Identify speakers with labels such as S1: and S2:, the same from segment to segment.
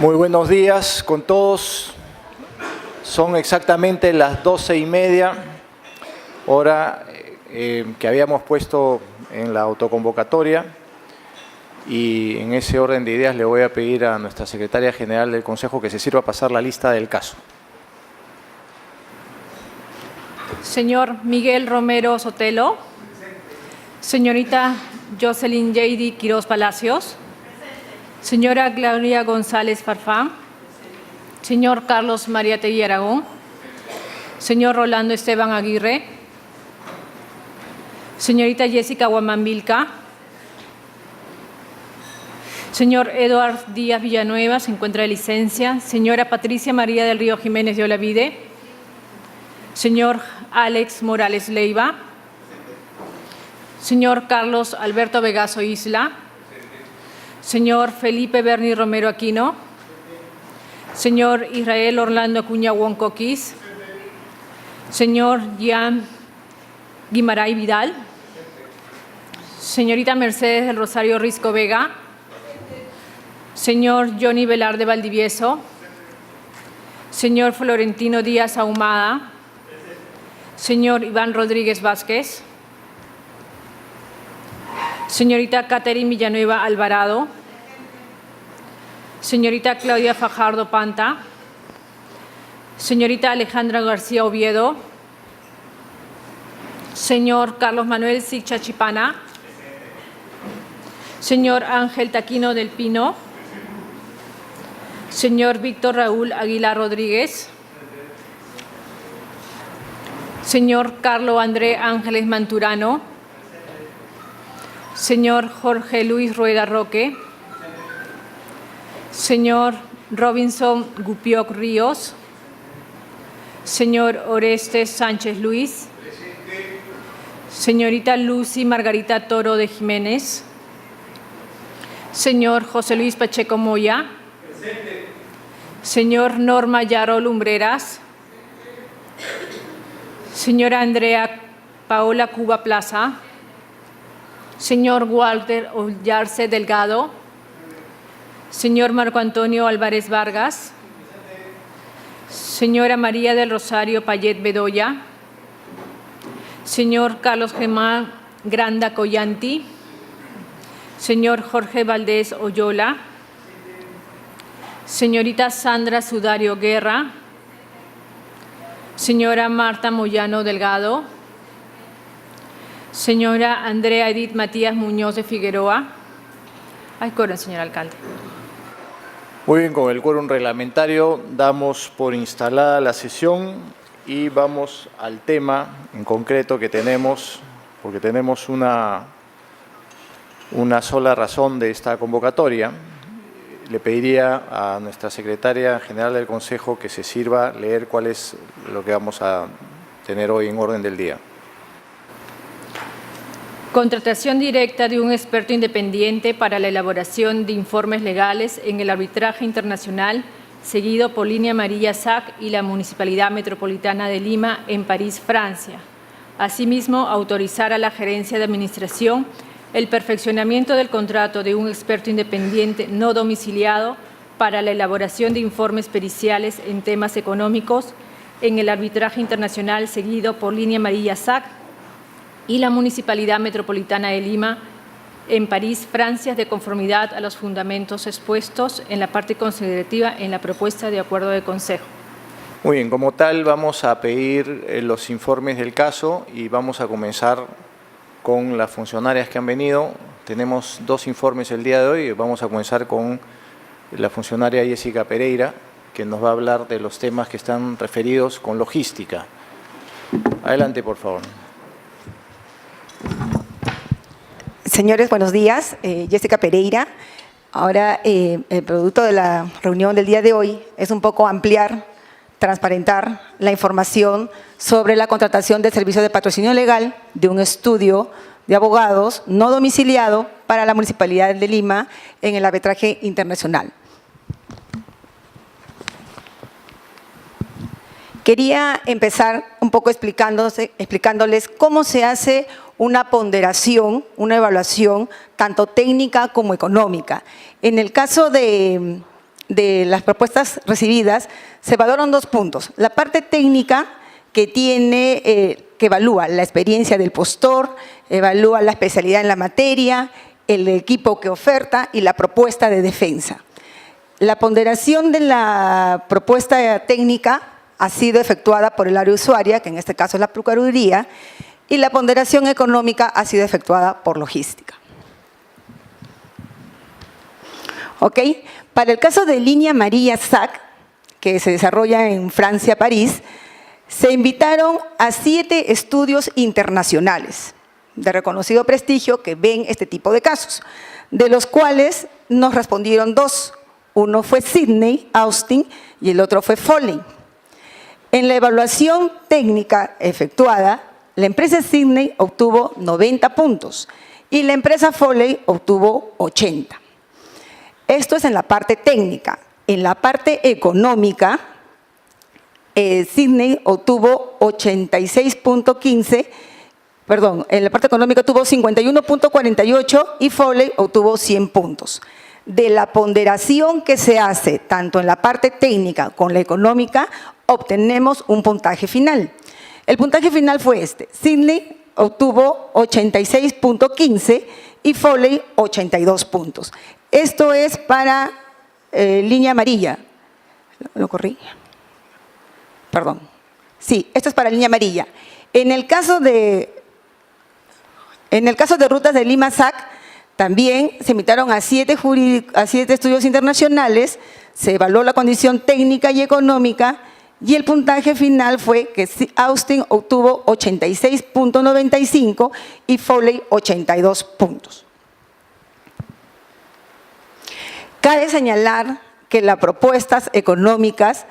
S1: Muy buenos días con todos. Son exactamente las 12:30, hora que habíamos puesto en la autoconvocatoria. Y en ese orden de ideas le voy a pedir a nuestra secretaria general del Consejo que se sirva a pasar la lista del caso.
S2: Señor Miguel Romero Sotelo. Señorita Jocelyn J.D. Quiroz Palacios. Señora Gloria González Farfán. Señor Carlos Mariátegui Aragón. Señor Rolando Esteban Aguirre. Señorita Jessica Guamambilca. Señor Eduard Díaz Villanueva, se encuentra de licencia. Señora Patricia María del Río Jiménez de Olavide. Señor Alex Morales Leiva. Señor Carlos Alberto Vegaso Isla. Señor Felipe Berni Romero Aquino. Señor Israel Orlando Acuña Huoncoquis. Señor Jean Guimaray Vidal. Señorita Mercedes del Rosario Risco Vega. Señor Johnny Velarde Valdivieso. Señor Florentino Díaz Ahumada. Señor Iván Rodríguez Vázquez. Señorita Catherine Villanueva Alvarado. Señorita Claudia Fajardo Panta. Señorita Alejandra García Oviedo. Señor Carlos Manuel Sicha Chipana. Señor Ángel Taquino del Pino. Señor Víctor Raúl Aguilar Rodríguez. Señor Carlos André Ángeles Manturano. Señor Jorge Luis Rueda Roque. Señor Robinson Gupioc Ríos. Señor Orestes Sánchez Luis. Señorita Lucy Margarita Toro de Jiménez. Señor José Luis Pacheco Moya. Señor Norma Yarol Lumbreras. Señora Andrea Paola Cuba Plaza. Señor Walter Ollarse Delgado. Señor Marco Antonio Álvarez Vargas. Señora María del Rosario Payet Bedoya. Señor Carlos Germán Granda Collanti. Señor Jorge Valdés Oyola. Señorita Sandra Sudario Guerra. Señora Marta Moyano Delgado. Señora Andrea Edith Matías Muñoz de Figueroa. Hay quórum, señor alcalde.
S1: Muy bien, con el quórum reglamentario damos por instalada la sesión y vamos al tema en concreto que tenemos, porque tenemos una sola razón de esta convocatoria. Le pediría a nuestra secretaria general del Consejo que se sirva a leer cuál es lo que vamos a tener hoy en orden del día.
S2: Contratación directa de un experto independiente para la elaboración de informes legales en el arbitraje internacional, seguido por Línea Amarilla SAC y la Municipalidad Metropolitana de Lima en París, Francia. Asimismo, autorizar a la Gerencia de Administración el perfeccionamiento del contrato de un experto independiente no domiciliado para la elaboración de informes periciales en temas económicos en el arbitraje internacional seguido por Línea Amarilla SAC y la Municipalidad Metropolitana de Lima en París, Francia, de conformidad a los fundamentos expuestos en la parte considerativa en la propuesta de acuerdo de Consejo.
S1: Muy bien, como tal vamos a pedir los informes del caso y vamos a comenzar con las funcionarias que han venido. Tenemos 2 informes el día de hoy. Vamos a comenzar con la funcionaria Jessica Pereira, que nos va a hablar de los temas que están referidos con logística. Adelante, por favor.
S3: Señores, buenos días. Jessica Pereira. Ahora, el producto de la reunión del día de hoy es un poco ampliar, transparentar la información sobre la contratación del servicio de patrocinio legal de un estudio de abogados no domiciliado para la Municipalidad de Lima en el arbitraje internacional. Quería empezar un poco explicándoles cómo se hace una ponderación, una evaluación tanto técnica como económica. En el caso de de las propuestas recibidas se valoran 2 puntos. La parte técnica que evalúa la experiencia del postor, evalúa la especialidad en la materia, el equipo que oferta y la propuesta de defensa. La ponderación de la propuesta técnica ha sido efectuada por el área usuaria, que en este caso es la Procuraduría, y la ponderación económica ha sido efectuada por logística. ¿Ok? Para el caso de Línea Amarilla SAC, que se desarrolla en Francia, París, se invitaron a 7 estudios internacionales de reconocido prestigio que ven este tipo de casos, de los cuales nos respondieron 2. Uno fue Sydney, Austin, y el otro fue Foley. En la evaluación técnica efectuada, la empresa Sydney obtuvo 90 puntos y la empresa Foley obtuvo 80. Esto es en la parte técnica. En la parte económica, Sydney obtuvo 86.15, perdón, en la parte económica tuvo 51.48 y Foley obtuvo 100 puntos. De la ponderación que se hace tanto en la parte técnica como en la económica, obtenemos un puntaje final. El puntaje final fue este. Sydney obtuvo 86.15 y Foley 82 puntos. Esto es para línea amarilla. ¿Lo corrí? Perdón. Sí, esto es para línea amarilla. En el caso de rutas de Lima SAC, también se invitaron a 7 estudios internacionales, se evaluó la condición técnica y económica y el puntaje final fue que Austin obtuvo 86.95 y Foley 82 puntos. Cabe señalar que las propuestas económicas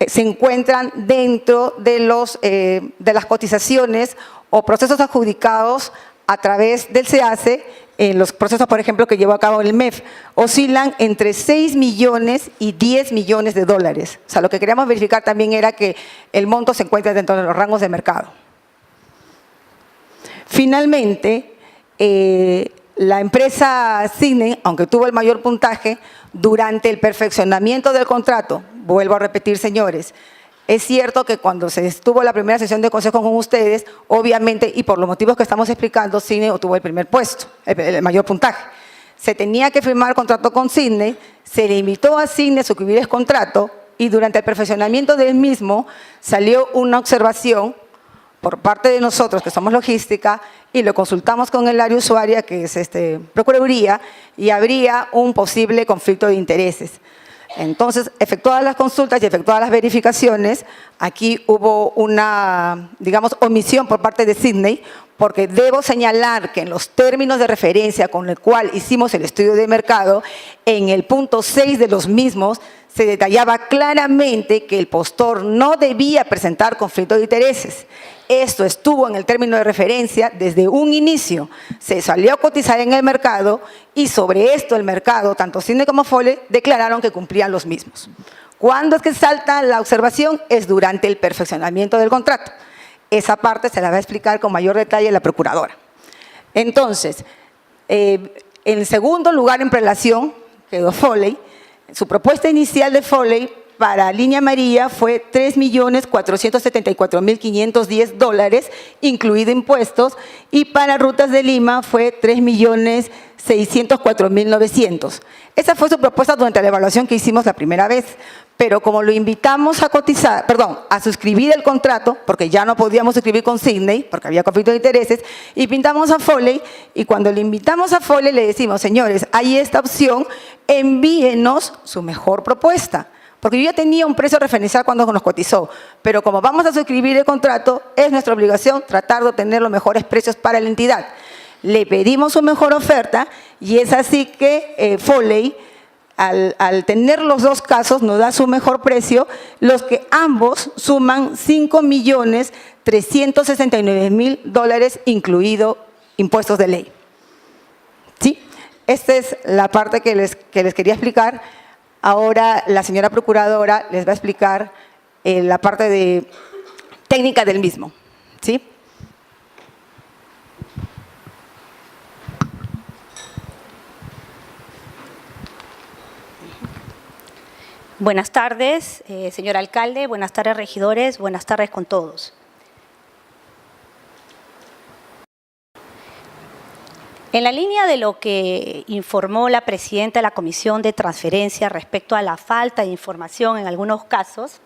S3: se encuentran dentro de las cotizaciones o procesos adjudicados a través del SEACE, en los procesos, por ejemplo, que llevó a cabo el MEF, oscilan entre 6 millones y 10 millones de dólares. O sea, lo que queríamos verificar también era que el monto se encuentra dentro de los rangos de mercado. Finalmente, la empresa Sydney, aunque tuvo el mayor puntaje, durante el perfeccionamiento del contrato, vuelvo a repetir, señores, es cierto que cuando se estuvo la primera sesión de consejo con ustedes, obviamente, y por los motivos que estamos explicando, Sydney obtuvo el primer puesto, el mayor puntaje. Se tenía que firmar el contrato con Sydney, se le invitó a Sydney a suscribir el contrato y durante el perfeccionamiento del mismo salió una observación por parte de nosotros, que somos logística, y lo consultamos con el área usuaria, que es Procuraduría, y habría un posible conflicto de intereses. Entonces, efectuadas las consultas y efectuadas las verificaciones, aquí hubo una, digamos, omisión por parte de Sydney, porque debo señalar que en los términos de referencia con el cual hicimos el estudio de mercado, en el punto 6 de los mismos, se detallaba claramente que el postor no debía presentar conflicto de intereses. Esto estuvo en el término de referencia desde un inicio. Se salió a cotizar en el mercado y sobre esto el mercado, tanto Sydney como Foley, declararon que cumplían los mismos. ¿Cuándo es que salta la observación? Es durante el perfeccionamiento del contrato. Esa parte se la va a explicar con mayor detalle la procuradora. Entonces, en segundo lugar en prelación quedó Foley. Su propuesta inicial de Foley para línea amarilla fue $3.474.510, incluido impuestos, y para rutas de Lima fue $3.604.900. Esa fue su propuesta durante la evaluación que hicimos la primera vez, pero como lo invitamos a cotizar, a suscribir el contrato, porque ya no podíamos suscribir con Sydney, porque había conflicto de intereses, y pintamos a Foley, y cuando le invitamos a Foley le decimos, señores, hay esta opción, envíenos su mejor propuesta. Porque yo ya tenía un precio referencial cuando nos cotizó, pero como vamos a suscribir el contrato, es nuestra obligación tratar de obtener los mejores precios para la entidad. Le pedimos su mejor oferta y es así que Foley, al tener los dos casos, nos da su mejor precio, los que ambos suman $5.369.000, incluido impuestos de ley. ¿Sí? Esta es la parte que les quería explicar. Ahora la señora procuradora les va a explicar la parte técnica del mismo. ¿Sí?
S4: Buenas tardes, señor alcalde, buenas tardes, regidores, buenas tardes con todos. En la línea de lo que informó la presidenta de la Comisión de Transferencia respecto a la falta de información en algunos casos,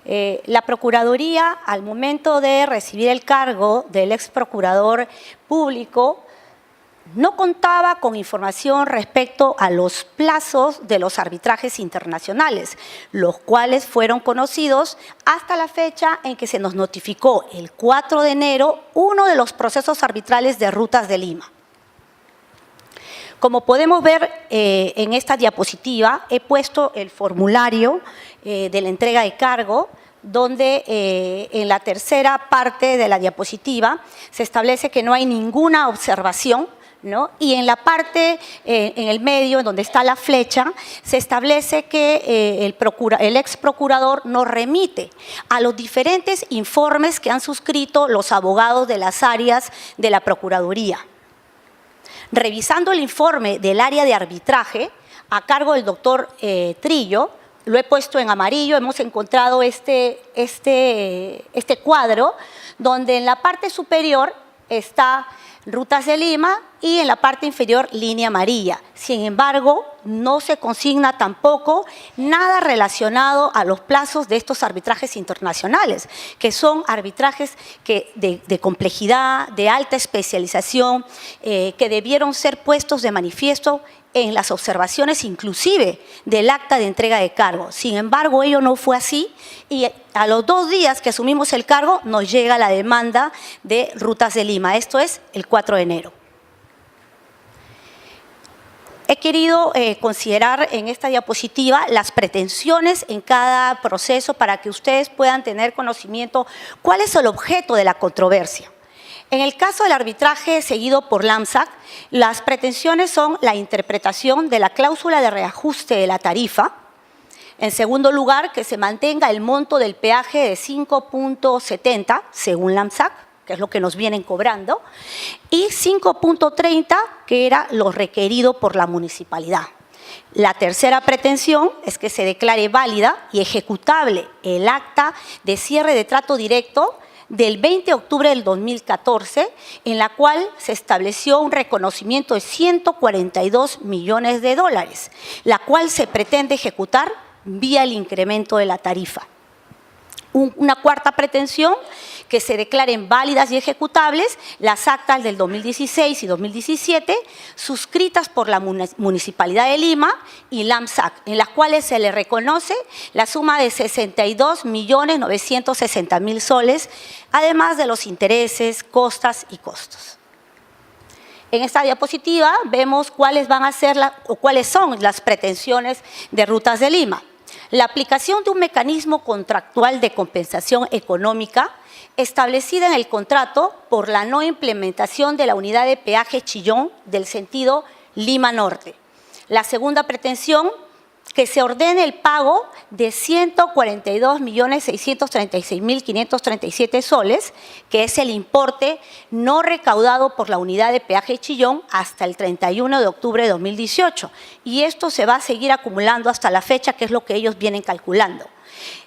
S4: la Procuraduría, al momento de recibir el cargo del ex procurador público, no contaba con información respecto a los plazos de los arbitrajes internacionales, los cuales fueron conocidos hasta la fecha en que se nos notificó, el 4 de enero, uno de los procesos arbitrales de Rutas de Lima. Como podemos ver en esta diapositiva, he puesto el formulario de la entrega de cargo, donde en la tercera parte de la diapositiva se establece que no hay ninguna observación, ¿no? Y en la parte, en el medio, en donde está la flecha, se establece que el ex procurador nos remite a los diferentes informes que han suscrito los abogados de las áreas de la Procuraduría. Revisando el informe del área de arbitraje, a cargo del doctor Trillo, lo he puesto en amarillo, hemos encontrado este cuadro, donde en la parte superior está Rutas de Lima y en la parte inferior línea amarilla. Sin embargo, no se consigna tampoco nada relacionado a los plazos de estos arbitrajes internacionales, que son arbitrajes de complejidad, de alta especialización, que debieron ser puestos de manifiesto en las observaciones inclusive del acta de entrega de cargo. Sin embargo, ello no fue así y a los 2 días que asumimos el cargo nos llega la demanda de Rutas de Lima. Esto es el 4 de enero. He querido considerar en esta diapositiva las pretensiones en cada proceso para que ustedes puedan tener conocimiento cuál es el objeto de la controversia. En el caso del arbitraje seguido por LAMSAC, las pretensiones son la interpretación de la cláusula de reajuste de la tarifa. En segundo lugar, que se mantenga el monto del peaje de 5.70 según LAMSAC, que es lo que nos vienen cobrando, y 5.30, que era lo requerido por la municipalidad. La tercera pretensión es que se declare válida y ejecutable el acta de cierre de trato directo del 20 de octubre del 2014, en la cual se estableció un reconocimiento de 142 millones de dólares, la cual se pretende ejecutar vía el incremento de la tarifa. Una cuarta pretensión, que se declaren válidas y ejecutables las actas del 2016 y 2017 suscritas por la Municipalidad de Lima y LAMSAC, en las cuales se le reconoce la suma de 62.960.000 soles, además de los intereses, costas y costos. En esta diapositiva vemos cuáles son las pretensiones de Rutas de Lima. La aplicación de un mecanismo contractual de compensación económica establecida en el contrato por la no implementación de la unidad de peaje Chillón del sentido Lima Norte. La segunda pretensión, que se ordene el pago de 142.636.537 soles, que es el importe no recaudado por la unidad de peaje Chillón hasta el 31 de octubre de 2018. Y esto se va a seguir acumulando hasta la fecha, que es lo que ellos vienen calculando.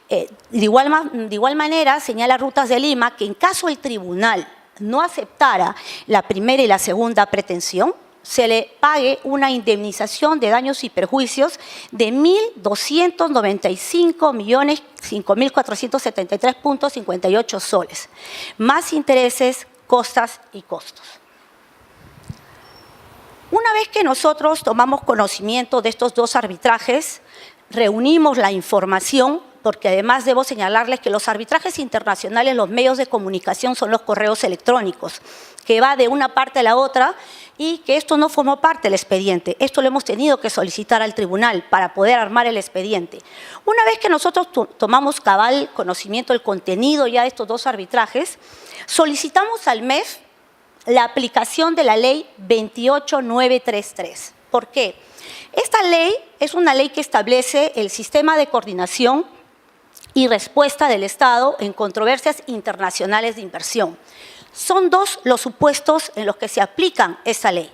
S4: De igual manera, señala Rutas de Lima que en caso el tribunal no aceptara la primera y la segunda pretensión, se le pague una indemnización de daños y perjuicios de 1.295.005.473.58 soles, más intereses, costas y costos. Una vez que nosotros tomamos conocimiento de estos 2 arbitrajes, reunimos la información, porque además debo señalarles que los arbitrajes internacionales, los medios de comunicación son los correos electrónicos, que va de una parte a la otra y que esto no formó parte del expediente. Esto lo hemos tenido que solicitar al tribunal para poder armar el expediente. Una vez que nosotros tomamos cabal conocimiento del contenido ya de estos 2 arbitrajes, solicitamos al MEF la aplicación de la ley 28933. ¿Por qué? Esta ley es una ley que establece el sistema de coordinación y respuesta del Estado en controversias internacionales de inversión. Son 2 los supuestos en los que se aplican esta ley.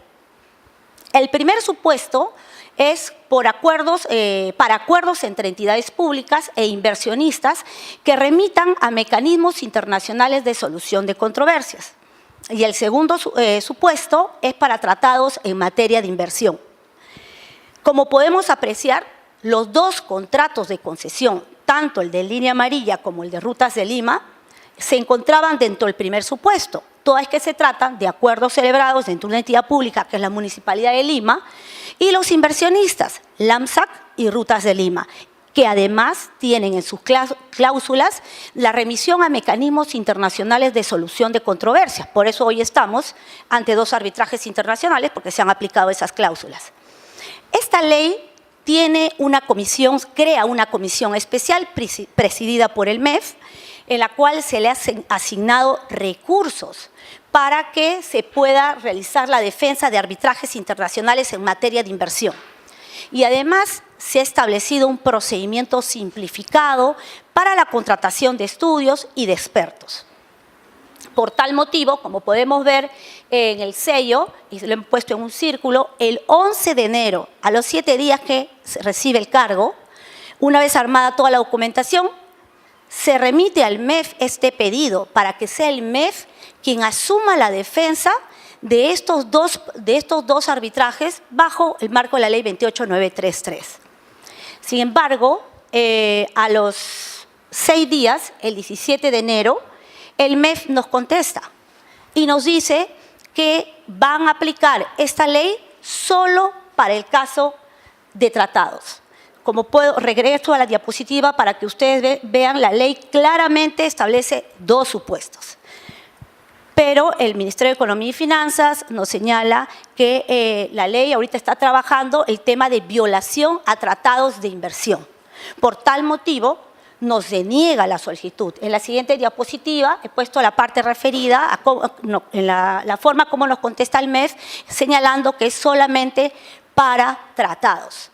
S4: El primer supuesto es para acuerdos entre entidades públicas e inversionistas que remitan a mecanismos internacionales de solución de controversias. Y el segundo supuesto es para tratados en materia de inversión. Como podemos apreciar, los dos contratos de concesión, tanto el de Línea Amarilla como el de Rutas de Lima, se encontraban dentro del primer supuesto, toda vez que se tratan de acuerdos celebrados dentro de una entidad pública, que es la Municipalidad de Lima, y los inversionistas, LAMSAC y Rutas de Lima, que además tienen en sus cláusulas la remisión a mecanismos internacionales de solución de controversias. Por eso hoy estamos ante dos arbitrajes internacionales, porque se han aplicado esas cláusulas. Esta ley crea una comisión especial presidida por el MEF, en la cual se le han asignado recursos para que se pueda realizar la defensa de arbitrajes internacionales en materia de inversión. Y además se ha establecido un procedimiento simplificado para la contratación de estudios y de expertos. Por tal motivo, como podemos ver en el sello, y lo he puesto en un círculo, el 11 de enero, a los 7 días que se recibe el cargo, una vez armada toda la documentación, se remite al MEF este pedido para que sea el MEF quien asuma la defensa de estos dos arbitrajes bajo el marco de la ley 28933. Sin embargo, a los 6 días, el 17 de enero, el MEF nos contesta y nos dice que van a aplicar esta ley solo para el caso de tratados. Regreso a la diapositiva para que ustedes vean, la ley claramente establece dos supuestos. Pero el Ministerio de Economía y Finanzas nos señala que la ley ahorita está trabajando el tema de violación a tratados de inversión. Por tal motivo, nos deniega la solicitud. En la siguiente diapositiva he puesto la parte referida en la forma como nos contesta el MEF, señalando que es solamente para tratados.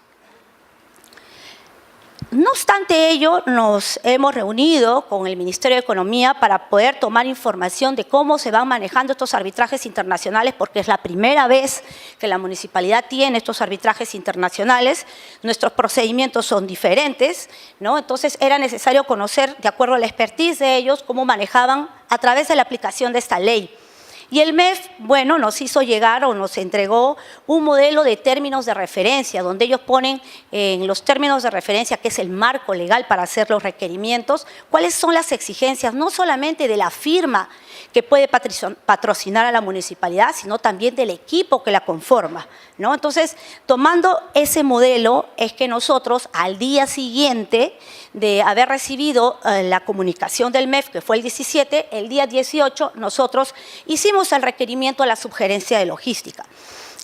S4: No obstante ello, nos hemos reunido con el Ministerio de Economía para poder tomar información de cómo se van manejando estos arbitrajes internacionales, porque es la primera vez que la municipalidad tiene estos arbitrajes internacionales. Nuestros procedimientos son diferentes, ¿no? Entonces era necesario conocer, de acuerdo a la expertise de ellos, cómo manejaban a través de la aplicación de esta ley. Y el MEF, bueno, nos hizo llegar o nos entregó un modelo de términos de referencia, donde ellos ponen en los términos de referencia, que es el marco legal para hacer los requerimientos, cuáles son las exigencias, no solamente de la firma que puede patrocinar a la municipalidad, sino también del equipo que la conforma, ¿no? Entonces, tomando ese modelo, es que nosotros, al día siguiente de haber recibido la comunicación del MEF, que fue el 17, el día 18, nosotros hicimos el requerimiento a la subgerencia de logística.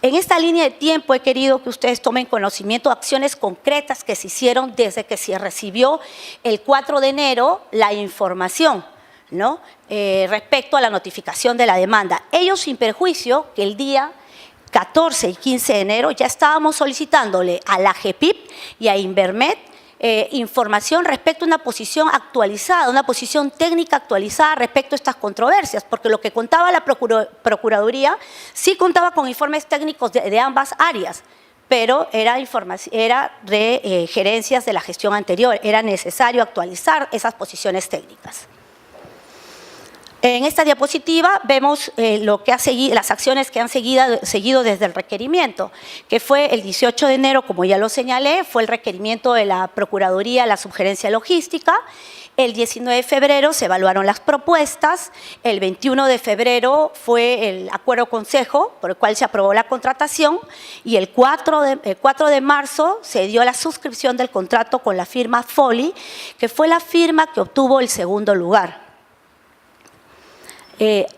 S4: En esta línea de tiempo he querido que ustedes tomen conocimiento de acciones concretas que se hicieron desde que se recibió el 4 de enero la información, ¿no? Respecto a la notificación de la demanda. Ellos, sin perjuicio, que el día 14 y 15 de enero ya estábamos solicitándole a la GEPIP y a Invermet información respecto a una posición actualizada, una posición técnica actualizada respecto a estas controversias, porque lo que contaba la Procuraduría sí contaba con informes técnicos de ambas áreas, pero era de gerencias de la gestión anterior, era necesario actualizar esas posiciones técnicas. En esta diapositiva vemos las acciones que han seguido desde el requerimiento, que fue el 18 de enero, como ya lo señalé, fue el requerimiento de la Procuraduría, la Subgerencia Logística. El 19 de febrero se evaluaron las propuestas, el 21 de febrero fue el acuerdo consejo por el cual se aprobó la contratación y el 4 de marzo se dio la suscripción del contrato con la firma Foley, que fue la firma que obtuvo el segundo lugar.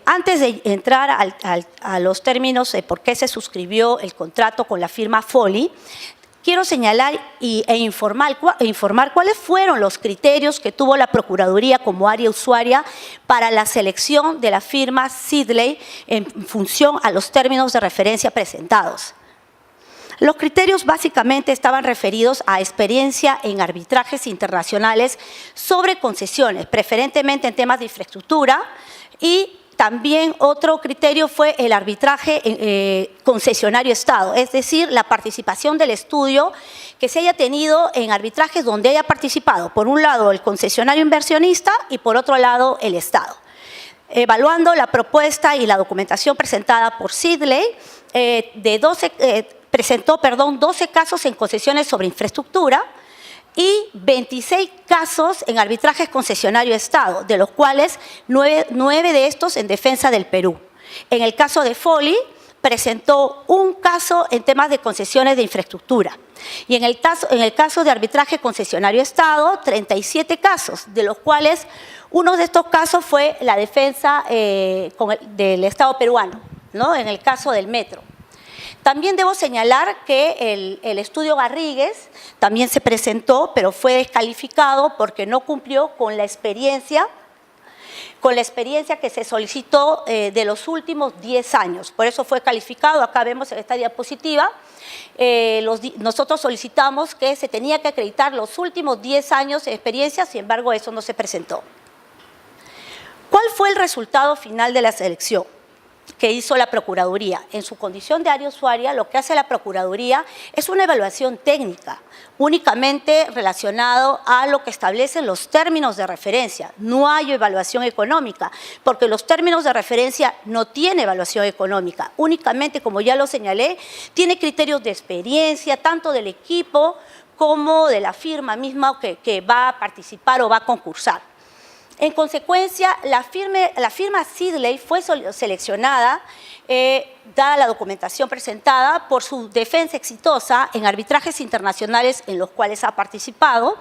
S4: Antes de entrar a los términos de por qué se suscribió el contrato con la firma Foley, quiero señalar e informar cuáles fueron los criterios que tuvo la Procuraduría como área usuaria para la selección de la firma Sidley en función a los términos de referencia presentados. Los criterios básicamente estaban referidos a experiencia en arbitrajes internacionales sobre concesiones, preferentemente en temas de infraestructura, y también otro criterio fue el arbitraje concesionario-Estado, es decir, la participación del estudio que se haya tenido en arbitrajes donde haya participado, por un lado, el concesionario inversionista y por otro lado, el Estado. Evaluando la propuesta y la documentación presentada por Sidley, presentó 12 casos en concesiones sobre infraestructura y 26 casos en arbitrajes concesionario-Estado, de los cuales 9 de estos en defensa del Perú. En el caso de Foley, presentó un caso en temas de concesiones de infraestructura. Y en el caso de arbitraje concesionario-Estado, 37 casos, de los cuales uno de estos casos fue la defensa del Estado peruano, ¿no? En el caso del metro. También debo señalar que el estudio Garrigues también se presentó, pero fue descalificado porque no cumplió con la experiencia que se solicitó de los últimos 10 años. Por eso fue calificado. Acá vemos en esta diapositiva, nosotros solicitamos que se tenía que acreditar los últimos 10 años de experiencia, sin embargo, eso no se presentó. ¿Cuál fue el resultado final de la selección que hizo la Procuraduría? En su condición de área usuaria, lo que hace la Procuraduría es una evaluación técnica, únicamente relacionado a lo que establecen los términos de referencia. No hay evaluación económica, porque los términos de referencia no tienen evaluación económica. Únicamente, como ya lo señalé, tiene criterios de experiencia, tanto del equipo como de la firma misma que va a participar o va a concursar. En consecuencia, la firma Sidley fue seleccionada, dada la documentación presentada, por su defensa exitosa en arbitrajes internacionales en los cuales ha participado,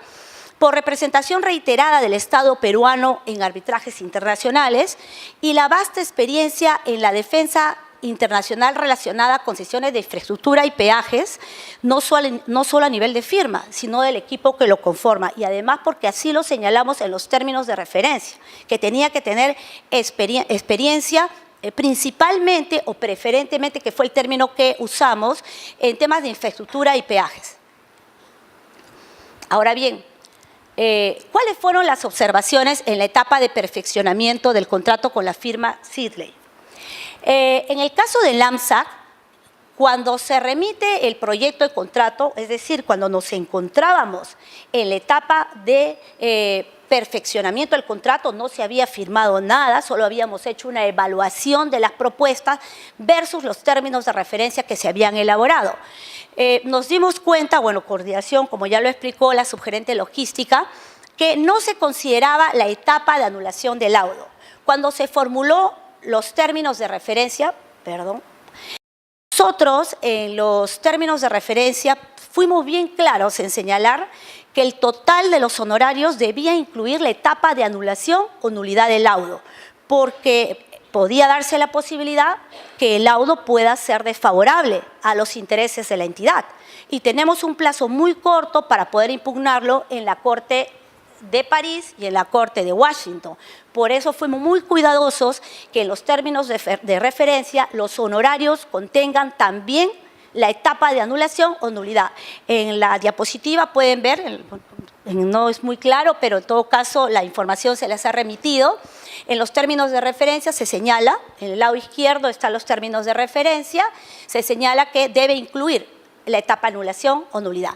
S4: por representación reiterada del Estado peruano en arbitrajes internacionales y la vasta experiencia en la defensa internacional relacionada a concesiones de infraestructura y peajes, no solo a nivel de firma, sino del equipo que lo conforma. Y además porque así lo señalamos en los términos de referencia, que tenía que tener experiencia principalmente o preferentemente, que fue el término que usamos, en temas de infraestructura y peajes. Ahora bien, ¿cuáles fueron las observaciones en la etapa de perfeccionamiento del contrato con la firma Sidley? En el caso del AMSAC, cuando se remite el proyecto de contrato, es decir, cuando nos encontrábamos en la etapa de perfeccionamiento del contrato, no se había firmado nada, solo habíamos hecho una evaluación de las propuestas versus los términos de referencia que se habían elaborado. Nos dimos cuenta, bueno, coordinación, como ya lo explicó la subgerente logística, que no se consideraba la etapa de anulación del laudo. Cuando se formuló los términos de referencia, nosotros en los términos de referencia fuimos bien claros en señalar que el total de los honorarios debía incluir la etapa de anulación o nulidad del laudo, porque podía darse la posibilidad que el laudo pueda ser desfavorable a los intereses de la entidad. Y tenemos un plazo muy corto para poder impugnarlo en la Corte de París y en la Corte de Washington. Por eso fuimos muy cuidadosos que en los términos de referencia los honorarios contengan también la etapa de anulación o nulidad. En la diapositiva pueden ver, no es muy claro, pero en todo caso la información se les ha remitido. En los términos de referencia se señala, en el lado izquierdo están los términos de referencia, se señala que debe incluir la etapa de anulación o nulidad.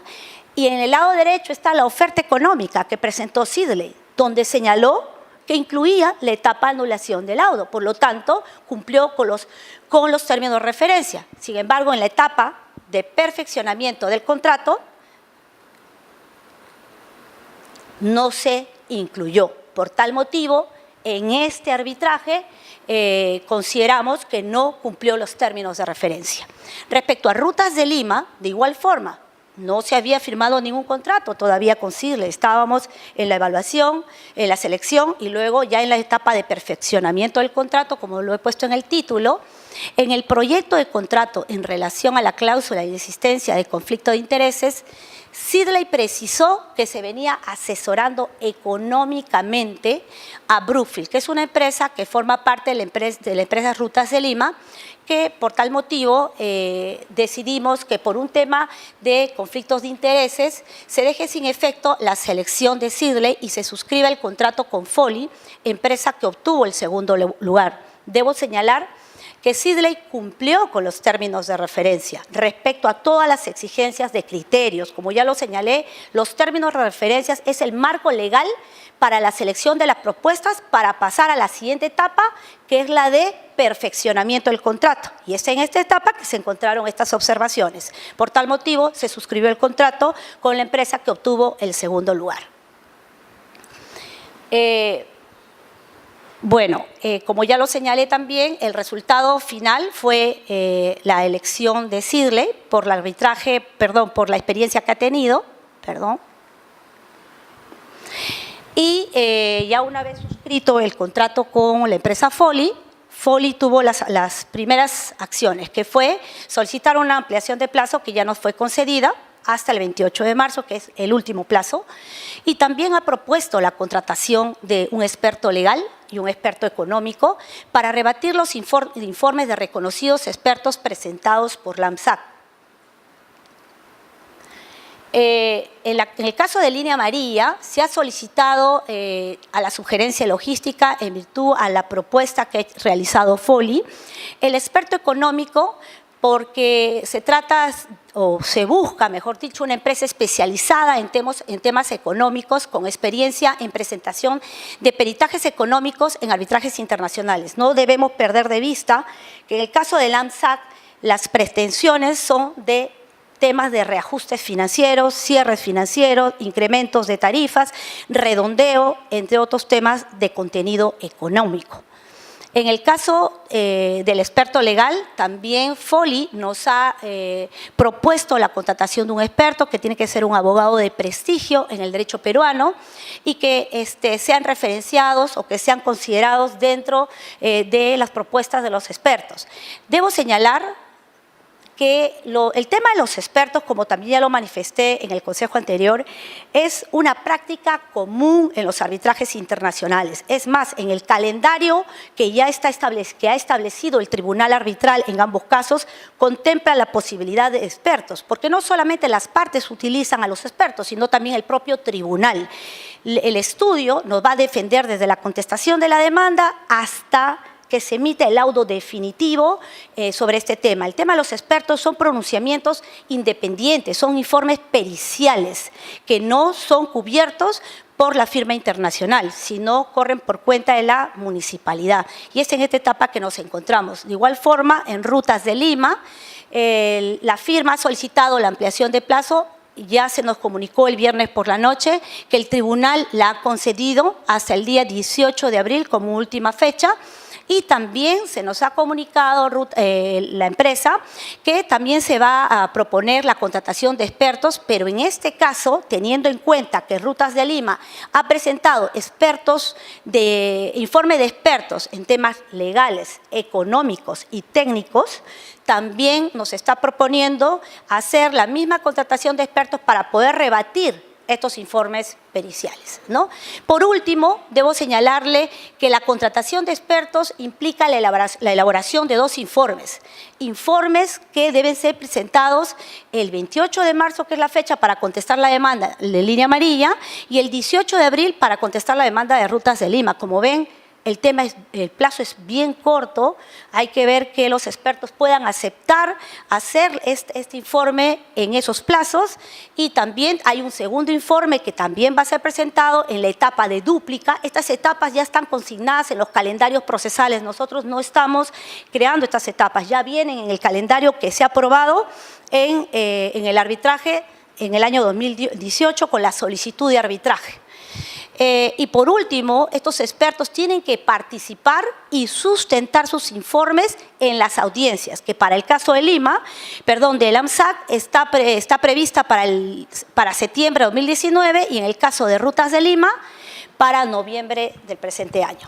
S4: Y en el lado derecho está la oferta económica que presentó Sidley, donde señaló que incluía la etapa de anulación del laudo. Por lo tanto, cumplió con los términos de referencia. Sin embargo, en la etapa de perfeccionamiento del contrato, no se incluyó. Por tal motivo, en este arbitraje consideramos que no cumplió los términos de referencia. Respecto a Rutas de Lima, de igual forma, no se había firmado ningún contrato todavía con Sidley. Estábamos en la evaluación, en la selección y luego ya en la etapa de perfeccionamiento del contrato, como lo he puesto en el título. En el proyecto de contrato en relación a la cláusula de inexistencia de conflicto de intereses, Sidley precisó que se venía asesorando económicamente a Brookfield, que es una empresa que forma parte de la empresa Rutas de Lima, que por tal motivo decidimos que por un tema de conflictos de intereses se deje sin efecto la selección de Sidley y se suscriba el contrato con Foley, empresa que obtuvo el segundo lugar. Debo señalar que Sidley cumplió con los términos de referencia respecto a todas las exigencias de criterios. Como ya lo señalé, los términos de referencias es el marco legal para la selección de las propuestas para pasar a la siguiente etapa, que es la de perfeccionamiento del contrato. Y es en esta etapa que se encontraron estas observaciones. Por tal motivo, se suscribió el contrato con la empresa que obtuvo el segundo lugar. Como ya lo señalé también, el resultado final fue la elección de Sidley por el arbitraje, por la experiencia que ha tenido, Y ya una vez suscrito el contrato con la empresa Foley tuvo las primeras acciones, que fue solicitar una ampliación de plazo que ya nos fue concedida hasta el 28 de marzo, que es el último plazo, y también ha propuesto la contratación de un experto legal y un experto económico para rebatir los informes de reconocidos expertos presentados por la AMSAC. En el caso de Línea Amarilla, se ha solicitado a la sugerencia logística en virtud a la propuesta que ha realizado Foley, el experto económico, porque se trata o se busca, mejor dicho, una empresa especializada en temas económicos con experiencia en presentación de peritajes económicos en arbitrajes internacionales. No debemos perder de vista que en el caso del AMSAC las pretensiones son de temas de reajustes financieros, cierres financieros, incrementos de tarifas, redondeo, entre otros temas de contenido económico. En el caso del experto legal, también Foley nos ha propuesto la contratación de un experto que tiene que ser un abogado de prestigio en el derecho peruano y que sean referenciados o que sean considerados dentro de las propuestas de los expertos. Debo señalar que el tema de los expertos, como también ya lo manifesté en el consejo anterior, es una práctica común en los arbitrajes internacionales. Es más, en el calendario que ya ha establecido el tribunal arbitral en ambos casos, contempla la posibilidad de expertos, porque no solamente las partes utilizan a los expertos, sino también el propio tribunal. El estudio nos va a defender desde la contestación de la demanda hasta que se emite el laudo definitivo sobre este tema. El tema de los expertos son pronunciamientos independientes, son informes periciales que no son cubiertos por la firma internacional, sino corren por cuenta de la municipalidad. Y es en esta etapa que nos encontramos. De igual forma, en Rutas de Lima, la firma ha solicitado la ampliación de plazo. Ya se nos comunicó el viernes por la noche que el tribunal la ha concedido hasta el día 18 de abril como última fecha. Y también se nos ha comunicado la empresa que también se va a proponer la contratación de expertos, pero en este caso, teniendo en cuenta que Rutas de Lima ha presentado informe de expertos en temas legales, económicos y técnicos, también nos está proponiendo hacer la misma contratación de expertos para poder rebatir estos informes periciales, ¿no? Por último, debo señalarle que la contratación de expertos implica la elaboración de dos informes. Informes que deben ser presentados el 28 de marzo, que es la fecha para contestar la demanda de Línea Amarilla, y el 18 de abril para contestar la demanda de Rutas de Lima. Como ven, el plazo es bien corto, hay que ver que los expertos puedan aceptar hacer este informe en esos plazos, y también hay un segundo informe que también va a ser presentado en la etapa de dúplica. Estas etapas ya están consignadas en los calendarios procesales, nosotros no estamos creando estas etapas, ya vienen en el calendario que se ha aprobado en el arbitraje en el año 2018 con la solicitud de arbitraje. Y por último, estos expertos tienen que participar y sustentar sus informes en las audiencias, que para el caso de del AMSAC está prevista para septiembre de 2019 y en el caso de Rutas de Lima para noviembre del presente año.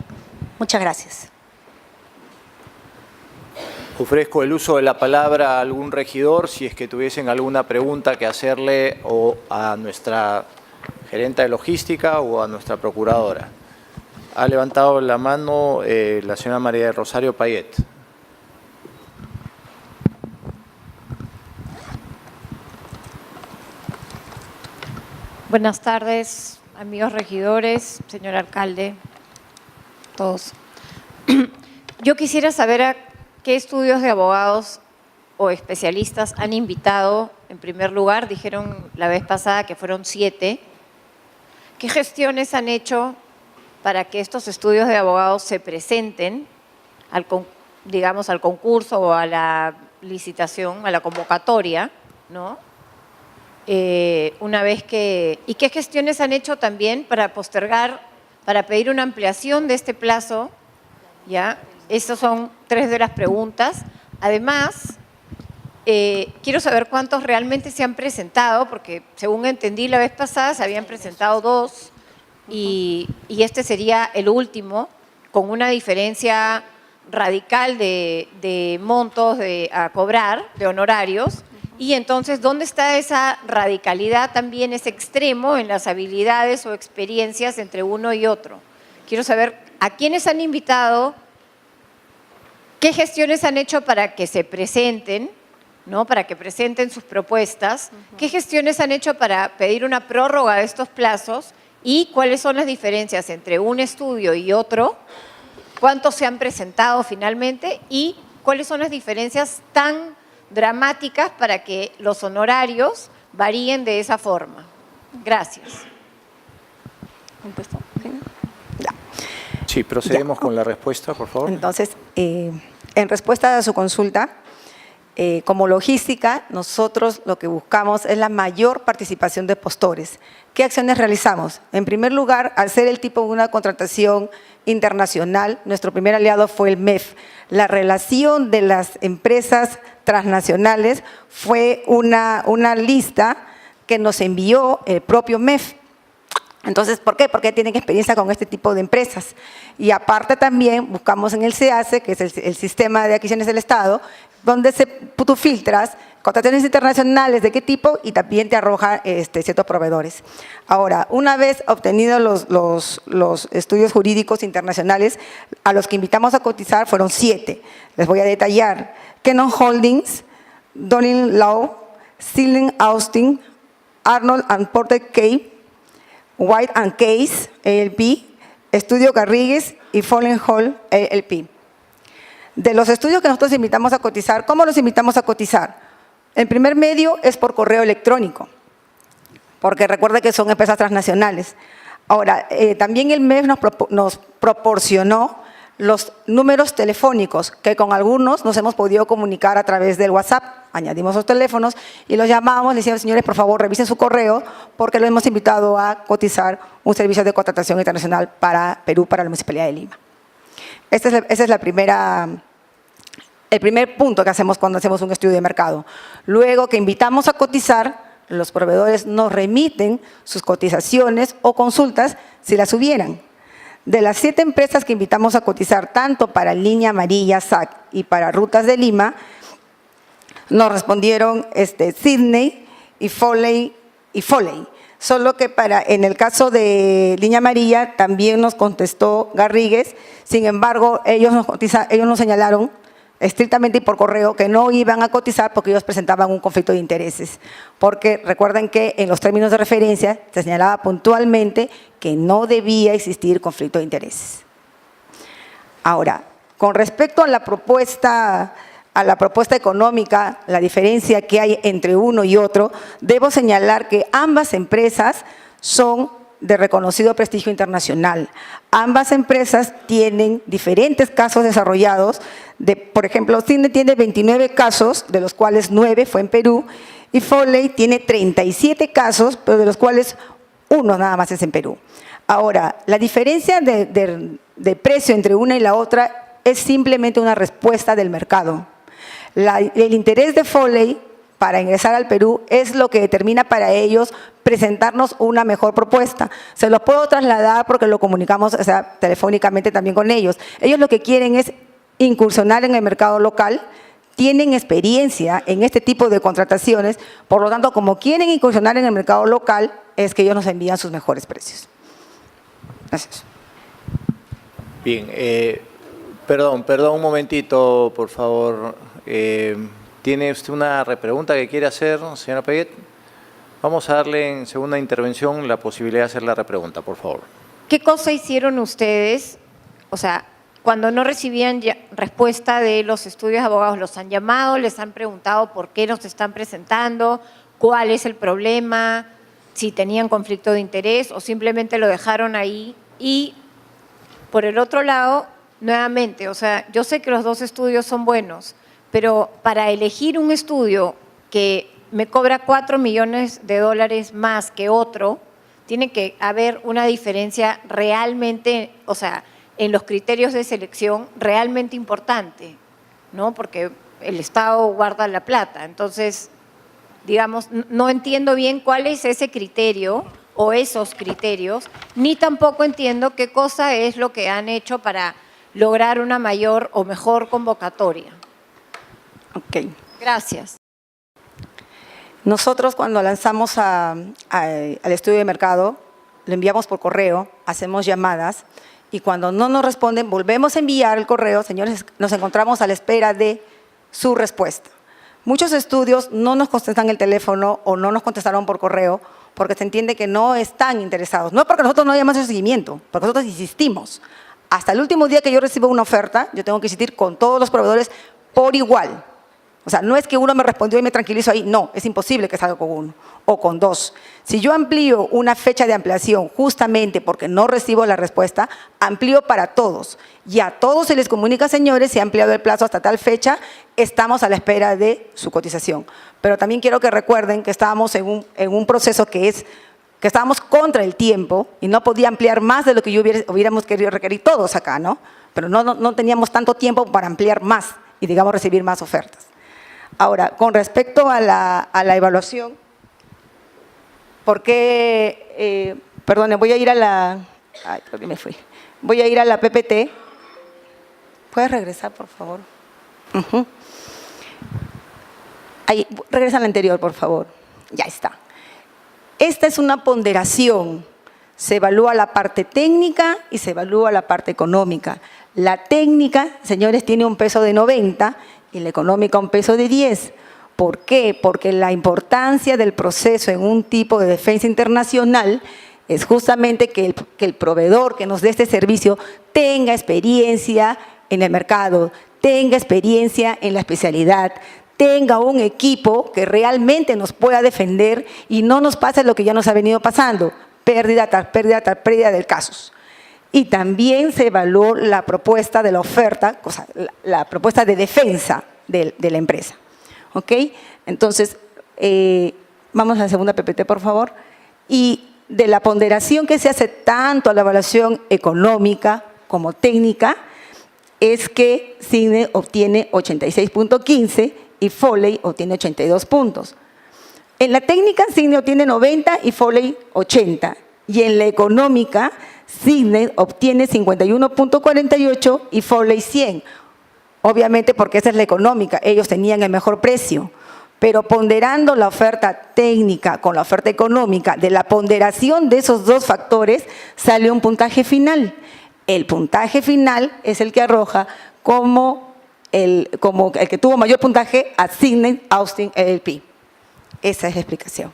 S4: Muchas gracias.
S1: Ofrezco el uso de la palabra a algún regidor si es que tuviesen alguna pregunta que hacerle o a nuestra gerente de logística o a nuestra procuradora. Ha levantado la mano la señora María del Rosario Payet.
S5: Buenas tardes, amigos regidores, señor alcalde, todos. Yo quisiera saber a qué estudios de abogados o especialistas han invitado, en primer lugar, dijeron la vez pasada que fueron 7. ¿Qué gestiones han hecho para que estos estudios de abogados se presenten al concurso o a la licitación, a la convocatoria, ¿no? Una vez que… ¿Y qué gestiones han hecho también para postergar, para pedir una ampliación de este plazo? ¿Ya? Esas son 3 de las preguntas. Además, quiero saber cuántos realmente se han presentado, porque según entendí la vez pasada se habían presentado 2 y este sería el último, con una diferencia radical de montos a cobrar, de honorarios. Y entonces, ¿dónde está esa radicalidad también, ese extremo en las habilidades o experiencias entre uno y otro? Quiero saber a quiénes han invitado, qué gestiones han hecho para que se presenten, ¿no? Para que presenten sus propuestas, qué gestiones han hecho para pedir una prórroga de estos plazos y cuáles son las diferencias entre un estudio y otro, cuántos se han presentado finalmente y cuáles son las diferencias tan dramáticas para que los honorarios varíen de esa forma. Gracias.
S1: Sí, procedemos con la respuesta, por favor.
S3: Entonces, en respuesta a su consulta, como logística, nosotros lo que buscamos es la mayor participación de postores. ¿Qué acciones realizamos? En primer lugar, al ser el tipo de una contratación internacional, nuestro primer aliado fue el MEF. La relación de las empresas transnacionales fue una lista que nos envió el propio MEF. Entonces, ¿por qué? Porque tienen experiencia con este tipo de empresas. Y aparte también buscamos en el SEACE, que es el Sistema de Adquisiciones del Estado, donde tú filtras contrataciones internacionales de qué tipo y también te arroja ciertos proveedores. Ahora, una vez obtenidos los estudios jurídicos internacionales, a los que invitamos a cotizar fueron 7. Les voy a detallar. Canon Holdings, Donnelly Law, Sealing Austin, Arnold and Porter Cape, White and Case, LLP, Estudio Garrigues y Fallen Hall, LLP. De los estudios que nosotros invitamos a cotizar, ¿cómo los invitamos a cotizar? El primer medio es por correo electrónico, porque recuerda que son empresas transnacionales. Ahora, también el MEF nos proporcionó los números telefónicos, que con algunos nos hemos podido comunicar a través del WhatsApp. Añadimos los teléfonos y los llamamos, le decíamos, señores, por favor, revisen su correo, porque lo hemos invitado a cotizar un servicio de contratación internacional para Perú, para la Municipalidad de Lima. Ese es el primer punto que hacemos cuando hacemos un estudio de mercado. Luego que invitamos a cotizar, los proveedores nos remiten sus cotizaciones o consultas si las hubieran. De las 7 empresas que invitamos a cotizar, tanto para Línea Amarilla, SAC y para Rutas de Lima, nos respondieron Sydney y Foley. Solo que en el caso de Línea Amarilla también nos contestó Garrigues. Sin embargo, ellos nos señalaron estrictamente y por correo que no iban a cotizar porque ellos presentaban un conflicto de intereses. Porque recuerden que en los términos de referencia se señalaba puntualmente que no debía existir conflicto de intereses. Ahora, con respecto a la propuesta económica, la diferencia que hay entre uno y otro, debo señalar que ambas empresas son de reconocido prestigio internacional. Ambas empresas tienen diferentes casos desarrollados. Por ejemplo, Cine tiene 29 casos, de los cuales 9 fue en Perú, y Foley tiene 37 casos, pero de los cuales 1 nada más es en Perú. Ahora, la diferencia de precio entre una y la otra es simplemente una respuesta del mercado. El interés de Foley para ingresar al Perú es lo que determina para ellos presentarnos una mejor propuesta. Se los puedo trasladar porque lo comunicamos telefónicamente también con ellos. Ellos lo que quieren es incursionar en el mercado local, tienen experiencia en este tipo de contrataciones, por lo tanto, como quieren incursionar en el mercado local, es que ellos nos envían sus mejores precios. Gracias.
S1: Bien, perdón, un momentito, por favor. ¿Tiene usted una repregunta que quiere hacer, señora Peguet? Vamos a darle en segunda intervención la posibilidad de hacer la repregunta, por favor.
S5: ¿Qué cosa hicieron ustedes? O sea, cuando no recibían respuesta de los estudios de abogados, los han llamado, les han preguntado por qué nos están presentando, cuál es el problema, si tenían conflicto de interés o simplemente lo dejaron ahí. Y por el otro lado, nuevamente, o sea, yo sé que los dos estudios son buenos, pero para elegir un estudio que me cobra $4 millones más que otro, tiene que haber una diferencia realmente, o sea, en los criterios de selección realmente importante, ¿no? Porque el Estado guarda la plata. Entonces, digamos, no entiendo bien cuál es ese criterio o esos criterios, ni tampoco entiendo qué cosa es lo que han hecho para lograr una mayor o mejor convocatoria.
S3: Ok.
S5: Gracias.
S3: Nosotros cuando lanzamos al estudio de mercado, lo enviamos por correo, hacemos llamadas y cuando no nos responden, volvemos a enviar el correo, señores, nos encontramos a la espera de su respuesta. Muchos estudios no nos contestan el teléfono o no nos contestaron por correo porque se entiende que no están interesados. No porque nosotros no hayamos hecho seguimiento, porque nosotros insistimos. Hasta el último día que yo recibo una oferta, yo tengo que insistir con todos los proveedores por igual. O sea, no es que uno me respondió y me tranquilizo ahí, no, es imposible que salga con uno o con dos. Si yo amplío una fecha de ampliación justamente porque no recibo la respuesta, amplío para todos. Y a todos se les comunica, señores, se ha ampliado el plazo hasta tal fecha, estamos a la espera de su cotización. Pero también quiero que recuerden que estábamos en un proceso que estábamos contra el tiempo y no podía ampliar más de lo que hubiéramos querido requerir todos acá, ¿no? Pero no teníamos tanto tiempo para ampliar más y, digamos, recibir más ofertas. Ahora, con respecto a la evaluación, ¿por qué? Perdone, voy a ir a la… Ay, creo que me fui. Voy a ir a la PPT. ¿Puedes regresar, por favor? Ahí, regresa a la anterior, por favor. Ya está. Esta es una ponderación. Se evalúa la parte técnica y se evalúa la parte económica. La técnica, señores, tiene un peso de 90 y la económica un peso de 10. ¿Por qué? Porque la importancia del proceso en un tipo de defensa internacional es justamente que el proveedor que nos dé este servicio tenga experiencia en el mercado, tenga experiencia en la especialidad, tenga un equipo que realmente nos pueda defender y no nos pase lo que ya nos ha venido pasando, pérdida tras pérdida tras pérdida de casos. Y también se evaluó la propuesta de la oferta, o sea, la propuesta de defensa de la empresa. ¿Ok? Entonces, vamos a la segunda PPT, por favor. Y de la ponderación que se hace tanto a la evaluación económica como técnica, es que Cignet obtiene 86.15 y Foley obtiene 82 puntos. En la técnica, Cignet obtiene 90 y Foley 80. Y en la económica, Cignet obtiene 51.48 y Foley 100. Obviamente porque esa es la económica, ellos tenían el mejor precio. Pero ponderando la oferta técnica con la oferta económica, de la ponderación de esos dos factores, sale un puntaje final. El puntaje final es el que arroja como el que tuvo mayor puntaje a Cignet Austin LLP. Esa es la explicación.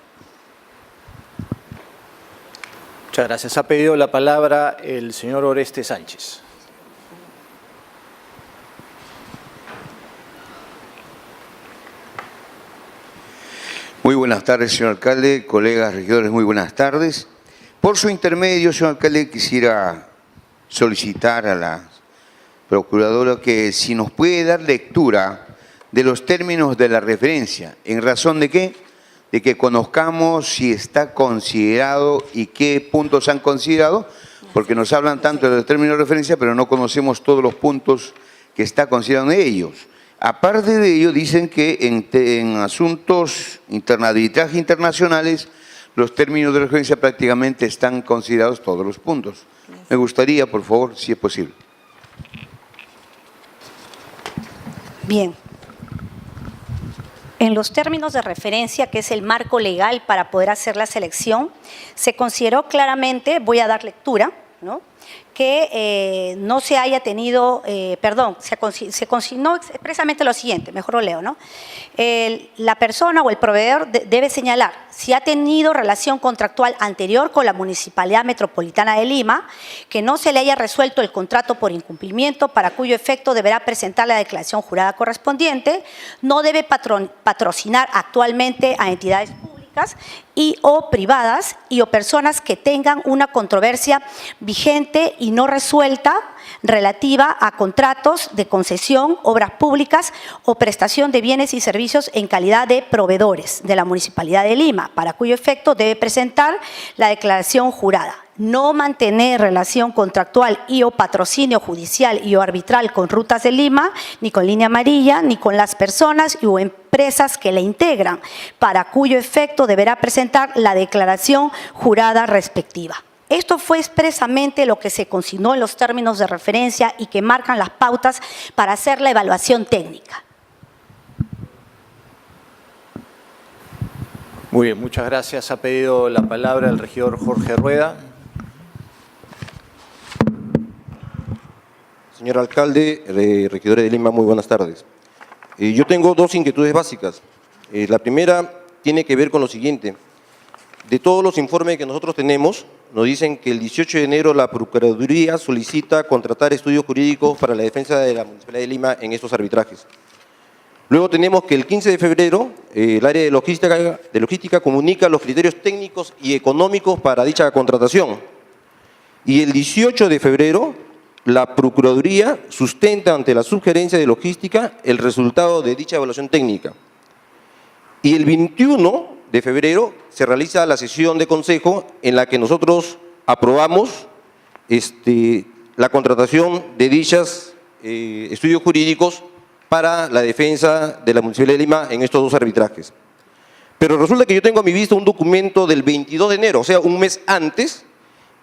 S1: Muchas gracias. Ha pedido la palabra el señor Oreste Sánchez.
S6: Muy buenas tardes, señor alcalde, colegas regidores, muy buenas tardes. Por su intermedio, señor alcalde, quisiera solicitar a la procuradora que si nos puede dar lectura de los términos de la referencia. ¿En razón de qué? De que conozcamos si está considerado y qué puntos han considerado, porque nos hablan tanto de los términos de referencia, pero no conocemos todos los puntos que está considerando ellos. Aparte de ello, dicen que en asuntos de arbitraje internacionales, los términos de referencia prácticamente están considerados todos los puntos. Me gustaría, por favor, si es posible.
S4: Bien. En los términos de referencia, que es el marco legal para poder hacer la selección, se consideró claramente, voy a dar lectura, ¿no?, que no se haya tenido, se consignó expresamente lo siguiente, mejor lo leo, ¿no? La persona o el proveedor debe señalar si ha tenido relación contractual anterior con la Municipalidad Metropolitana de Lima, que no se le haya resuelto el contrato por incumplimiento, para cuyo efecto deberá presentar la declaración jurada correspondiente, no debe patrocinar actualmente a entidades públicas y o privadas y o personas que tengan una controversia vigente y no resuelta relativa a contratos de concesión, obras públicas o prestación de bienes y servicios en calidad de proveedores de la Municipalidad de Lima, para cuyo efecto debe presentar la declaración jurada. No mantener relación contractual y o patrocinio judicial y o arbitral con Rutas de Lima, ni con Línea Amarilla, ni con las personas y o empresas que la integran, para cuyo efecto deberá presentar la declaración jurada respectiva. Esto fue expresamente lo que se consignó en los términos de referencia y que marcan las pautas para hacer la evaluación técnica.
S1: Muy bien, muchas gracias. Ha pedido la palabra el regidor Jorge Rueda.
S7: Señor alcalde, regidores de Lima, muy buenas tardes. Yo tengo dos inquietudes básicas. La primera tiene que ver con lo siguiente. De todos los informes que nosotros tenemos, nos dicen que el 18 de enero la Procuraduría solicita contratar estudios jurídicos para la defensa de la Municipalidad de Lima en estos arbitrajes. Luego tenemos que el 15 de febrero el área de logística comunica los criterios técnicos y económicos para dicha contratación. Y el 18 de febrero la Procuraduría sustenta ante la Subgerencia de Logística el resultado de dicha evaluación técnica. Y el 21 de febrero se realiza la sesión de consejo en la que nosotros aprobamos la contratación de dichos estudios jurídicos para la defensa de la Municipalidad de Lima en estos dos arbitrajes. Pero resulta que yo tengo a mi vista un documento del 22 de enero, o sea, un mes antes,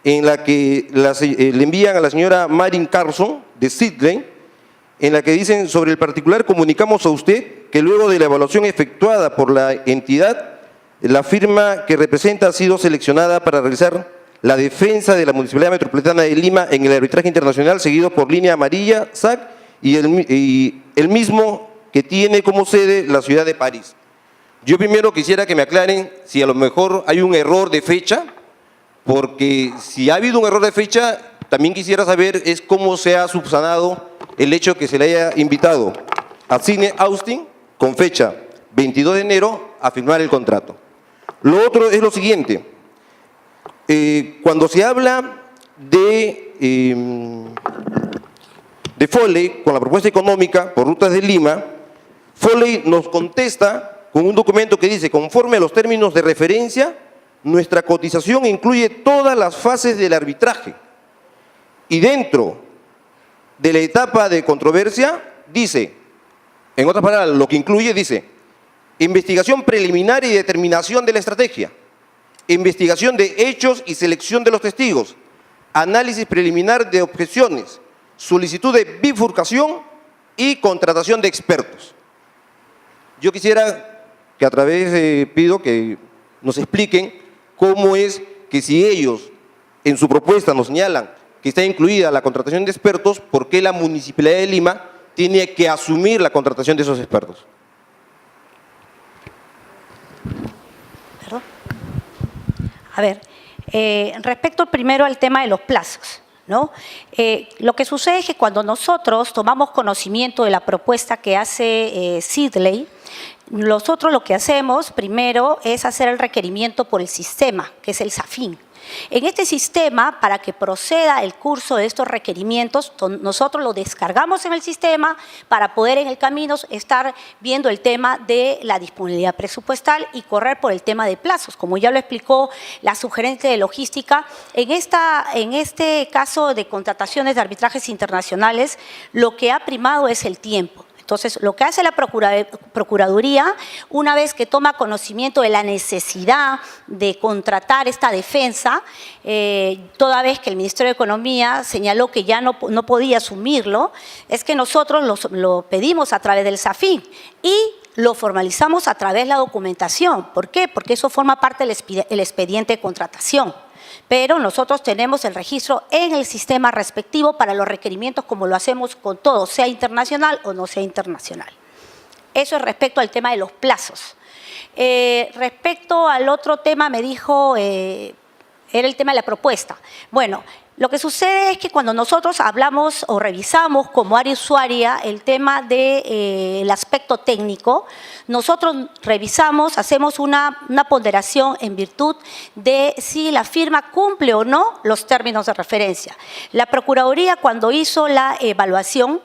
S7: en la que le envían a la señora Marin Carson de Sidley, en la que dicen: sobre el particular comunicamos a usted que luego de la evaluación efectuada por la entidad, la firma que representa ha sido seleccionada para realizar la defensa de la Municipalidad Metropolitana de Lima en el arbitraje internacional, seguido por Línea Amarilla, SAC, y el mismo que tiene como sede la ciudad de París. Yo primero quisiera que me aclaren si a lo mejor hay un error de fecha, porque si ha habido un error de fecha, también quisiera saber es cómo se ha subsanado el hecho que se le haya invitado a Sidney Austin con fecha 22 de enero a firmar el contrato. Lo otro es lo siguiente: cuando se habla de Foley con la propuesta económica por Rutas de Lima, Foley nos contesta con un documento que dice: conforme a los términos de referencia, nuestra cotización incluye todas las fases del arbitraje. Y dentro de la etapa de controversia dice, en otras palabras, lo que incluye dice: investigación preliminar y determinación de la estrategia, investigación de hechos y selección de los testigos, análisis preliminar de objeciones, solicitud de bifurcación y contratación de expertos. Yo quisiera que a través, pido que nos expliquen cómo es que si ellos en su propuesta nos señalan que está incluida la contratación de expertos, ¿por qué la Municipalidad de Lima tiene que asumir la contratación de esos expertos?
S4: ¿Perdón? A ver, respecto primero al tema de los plazos, ¿no? Lo que sucede es que cuando nosotros tomamos conocimiento de la propuesta que hace Sidley, nosotros lo que hacemos primero es hacer el requerimiento por el sistema, que es el SAFIN. En este sistema, para que proceda el curso de estos requerimientos, nosotros lo descargamos en el sistema para poder en el camino estar viendo el tema de la disponibilidad presupuestal y correr por el tema de plazos. Como ya lo explicó la subgerente de logística, en este caso de contrataciones de arbitrajes internacionales, lo que ha primado es el tiempo. Entonces, lo que hace la Procuraduría, una vez que toma conocimiento de la necesidad de contratar esta defensa, toda vez que el Ministerio de Economía señaló que ya no podía asumirlo, es que nosotros lo pedimos a través del SAFIN y lo formalizamos a través de la documentación. ¿Por qué? Porque eso forma parte del expediente de contratación. pero nosotros tenemos el registro en el sistema respectivo para los requerimientos como lo hacemos con todo, sea internacional o no sea internacional. Eso es respecto al tema de los plazos. Respecto al otro tema, me dijo, era el tema de la propuesta. Bueno, lo que sucede es que cuando nosotros hablamos o revisamos como área usuaria el tema del aspecto técnico, nosotros revisamos, hacemos una ponderación en virtud de si la firma cumple o no los términos de referencia. La Procuraduría, cuando hizo la evaluación,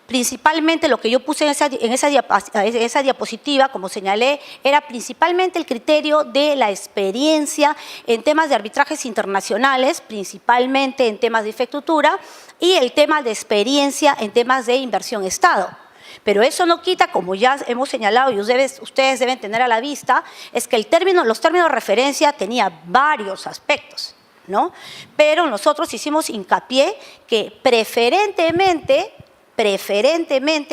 S4: principalmente lo que yo puse en esa diapositiva, como señalé, era principalmente el criterio de la experiencia en temas de arbitrajes internacionales, principalmente en temas de infraestructura, y el tema de experiencia en temas de inversión Estado. Pero eso no quita, como ya hemos señalado y ustedes deben tener a la vista, es que los términos de referencia tenía varios aspectos, ¿no? Pero nosotros hicimos hincapié que preferentemente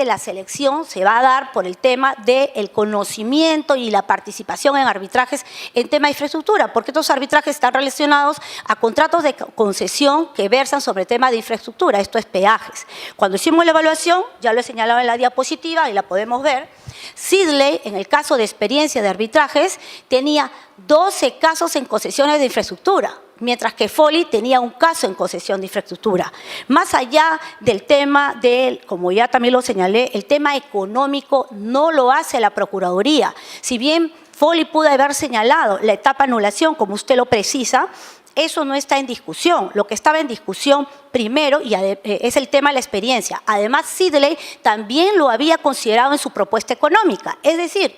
S4: la selección se va a dar por el tema del conocimiento y la participación en arbitrajes en tema de infraestructura, porque estos arbitrajes están relacionados a contratos de concesión que versan sobre temas de infraestructura, esto es peajes. Cuando hicimos la evaluación, ya lo he señalado en la diapositiva y la podemos ver, Sidley, en el caso de experiencia de arbitrajes, tenía 12 casos en concesiones de infraestructura, mientras que Foley tenía un caso en concesión de infraestructura. Más allá del tema como ya también lo señalé, el tema económico no lo hace la Procuraduría. Si bien Foley pudo haber señalado la etapa de anulación, como usted lo precisa, eso no está en discusión. Lo que estaba en discusión primero es el tema de la experiencia. Además, Sidley también lo había considerado en su propuesta económica. Es decir,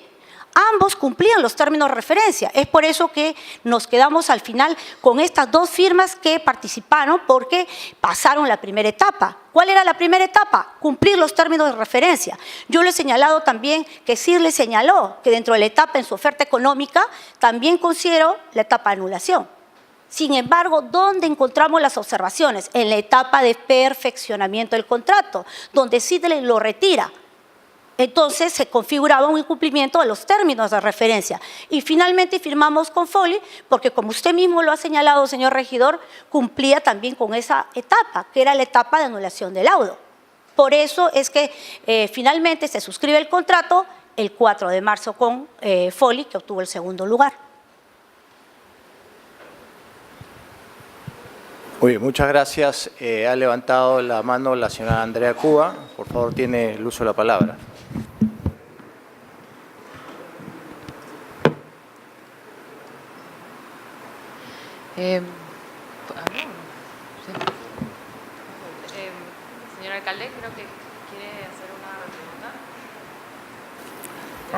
S4: ambos cumplían los términos de referencia. Es por eso que nos quedamos al final con estas dos firmas que participaron porque pasaron la primera etapa. ¿Cuál era la primera etapa? Cumplir los términos de referencia. Yo le he señalado también que Sidley señaló que dentro de la etapa en su oferta económica también consideró la etapa de anulación. Sin embargo, ¿dónde encontramos las observaciones? En la etapa de perfeccionamiento del contrato, donde Sidley lo retira. Entonces se configuraba un incumplimiento de los términos de referencia. Y finalmente firmamos con Foley porque, como usted mismo lo ha señalado, señor regidor, cumplía también con esa etapa, que era la etapa de anulación del laudo. Por eso es que finalmente se suscribe el contrato el 4 de marzo con Foley, que obtuvo el segundo lugar.
S1: Muy bien, muchas gracias. Ha levantado la mano la señora Andrea Cuba. Por favor, tiene el uso de la palabra.
S8: Señor alcalde, creo que quiere hacer una repregunta.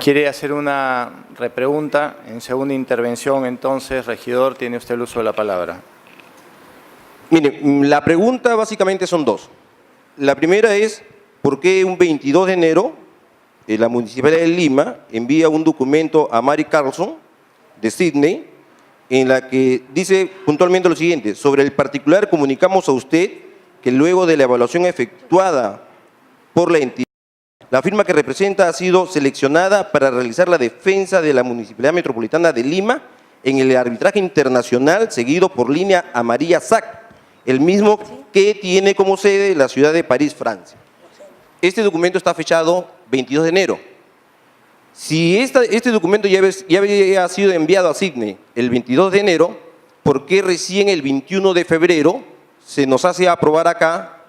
S1: ¿Quiere hacer una repregunta? En segunda intervención, entonces, regidor, tiene usted el uso de la palabra.
S7: Mire, la pregunta básicamente son dos. La primera es, ¿por qué un 22 de enero la Municipalidad de Lima envía un documento a Mary Carlson de Sydney en la que dice puntualmente lo siguiente: sobre el particular comunicamos a usted que luego de la evaluación efectuada por la entidad, la firma que representa ha sido seleccionada para realizar la defensa de la Municipalidad Metropolitana de Lima en el arbitraje internacional seguido por línea Amarilla SAC, el mismo que tiene como sede la ciudad de París, Francia. Este documento está fechado 22 de enero. Si este documento ya había sido enviado a Sydney el 22 de enero, ¿por qué recién el 21 de febrero se nos hace aprobar acá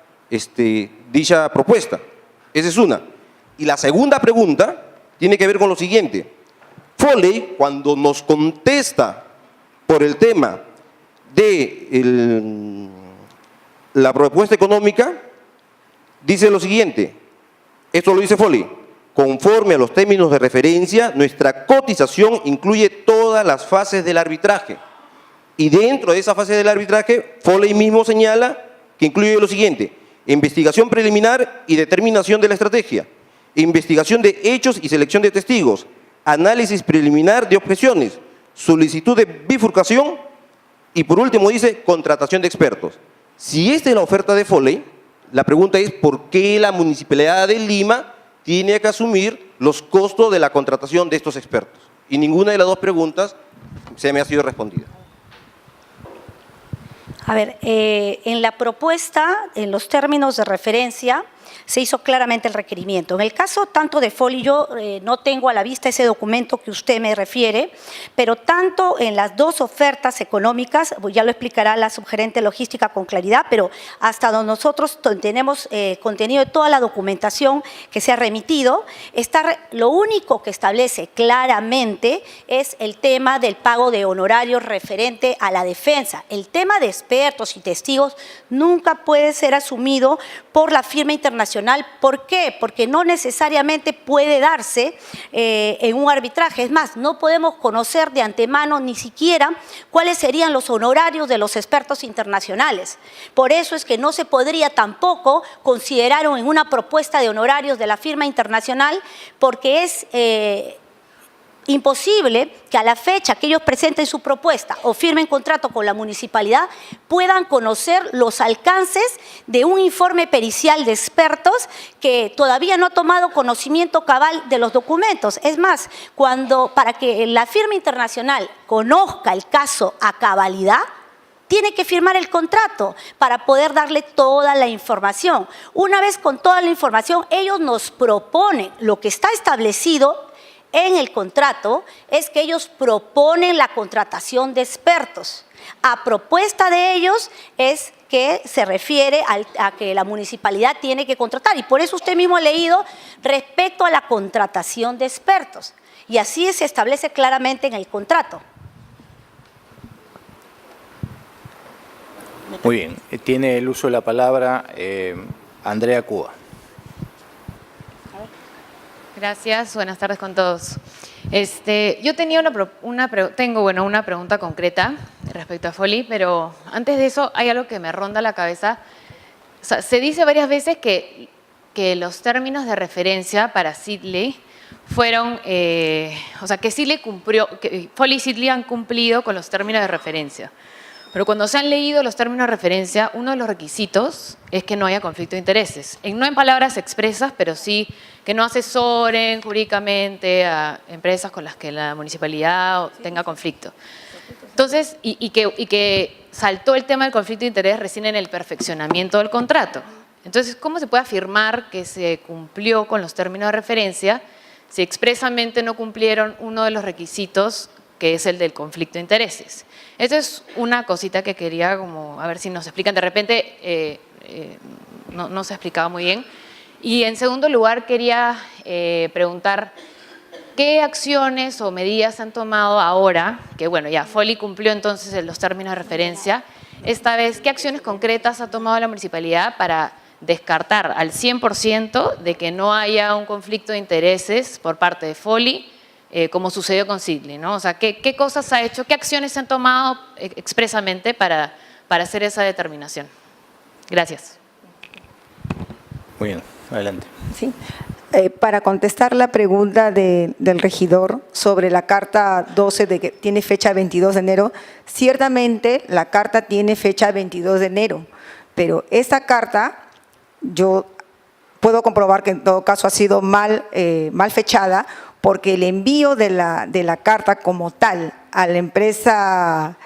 S7: dicha propuesta? Esa es una. Y la segunda pregunta tiene que ver con lo siguiente. Foley, cuando nos contesta por el tema de la propuesta económica, dice lo siguiente, esto lo dice Foley: conforme a los términos de referencia, nuestra cotización incluye todas las fases del arbitraje. Y dentro de esa fase del arbitraje, Foley mismo señala que incluye lo siguiente: investigación preliminar y determinación de la estrategia, investigación de hechos y selección de testigos, análisis preliminar de objeciones, solicitud de bifurcación y, por último, dice contratación de expertos. Si esta es la oferta de Foley, la pregunta es ¿por qué la Municipalidad de Lima tiene que asumir los costos de la contratación de estos expertos? Y ninguna de las dos preguntas se me ha sido respondida.
S4: A ver, en la propuesta, en los términos de referencia, se hizo claramente el requerimiento. En el caso tanto de Foley, yo no tengo a la vista ese documento que usted me refiere, pero tanto en las dos ofertas económicas, ya lo explicará la subgerente logística con claridad, pero hasta donde nosotros tenemos contenido de toda la documentación que se ha remitido, lo único que establece claramente es el tema del pago de honorarios referente a la defensa. El tema de expertos y testigos nunca puede ser asumido por la firma internacional. ¿Por qué? Porque no necesariamente puede darse en un arbitraje. Es más, no podemos conocer de antemano ni siquiera cuáles serían los honorarios de los expertos internacionales. Por eso es que no se podría tampoco considerar en una propuesta de honorarios de la firma internacional, porque es imposible que a la fecha que ellos presenten su propuesta o firmen contrato con la municipalidad puedan conocer los alcances de un informe pericial de expertos que todavía no ha tomado conocimiento cabal de los documentos. Es más, para que la firma internacional conozca el caso a cabalidad, tiene que firmar el contrato para poder darle toda la información. Una vez con toda la información, ellos nos proponen lo que está establecido en el contrato, es que ellos proponen la contratación de expertos. A propuesta de ellos es que se refiere a que la municipalidad tiene que contratar, y por eso usted mismo ha leído respecto a la contratación de expertos, y así se establece claramente en el contrato.
S1: Muy bien, tiene el uso de la palabra Andrea Cuba.
S8: Gracias, buenas tardes con todos. Yo tenía tengo una pregunta concreta respecto a Foley, pero antes de eso hay algo que me ronda la cabeza. O sea, se dice varias veces que los términos de referencia para Sidley fueron, o sea, que Sidley cumplió, que Foley y Sidley han cumplido con los términos de referencia. Pero cuando se han leído los términos de referencia, uno de los requisitos es que no haya conflicto de intereses. No en palabras expresas, pero sí que no asesoren jurídicamente a empresas con las que la municipalidad tenga conflicto. Entonces, y que saltó el tema del conflicto de interés recién en el perfeccionamiento del contrato. Entonces, ¿cómo se puede afirmar que se cumplió con los términos de referencia si expresamente no cumplieron uno de los requisitos, que es el del conflicto de intereses? Esa es una cosita que quería a ver si nos explican. De repente no se explicaba muy bien. Y en segundo lugar quería preguntar qué acciones o medidas han tomado ahora, que bueno, ya Foley cumplió entonces los términos de referencia. Esta vez, ¿qué acciones concretas ha tomado la municipalidad para descartar al 100% de que no haya un conflicto de intereses por parte de Foley, como sucedió con Sidley, ¿no? O sea, ¿qué cosas ha hecho, qué acciones se han tomado expresamente para hacer esa determinación? Gracias.
S1: Muy bien, adelante.
S3: Sí. Para contestar la pregunta del regidor sobre la carta 12 de que tiene fecha 22 de enero, ciertamente la carta tiene fecha 22 de enero, pero esa carta yo puedo comprobar que en todo caso ha sido mal fechada, porque el envío de la carta como tal a la empresa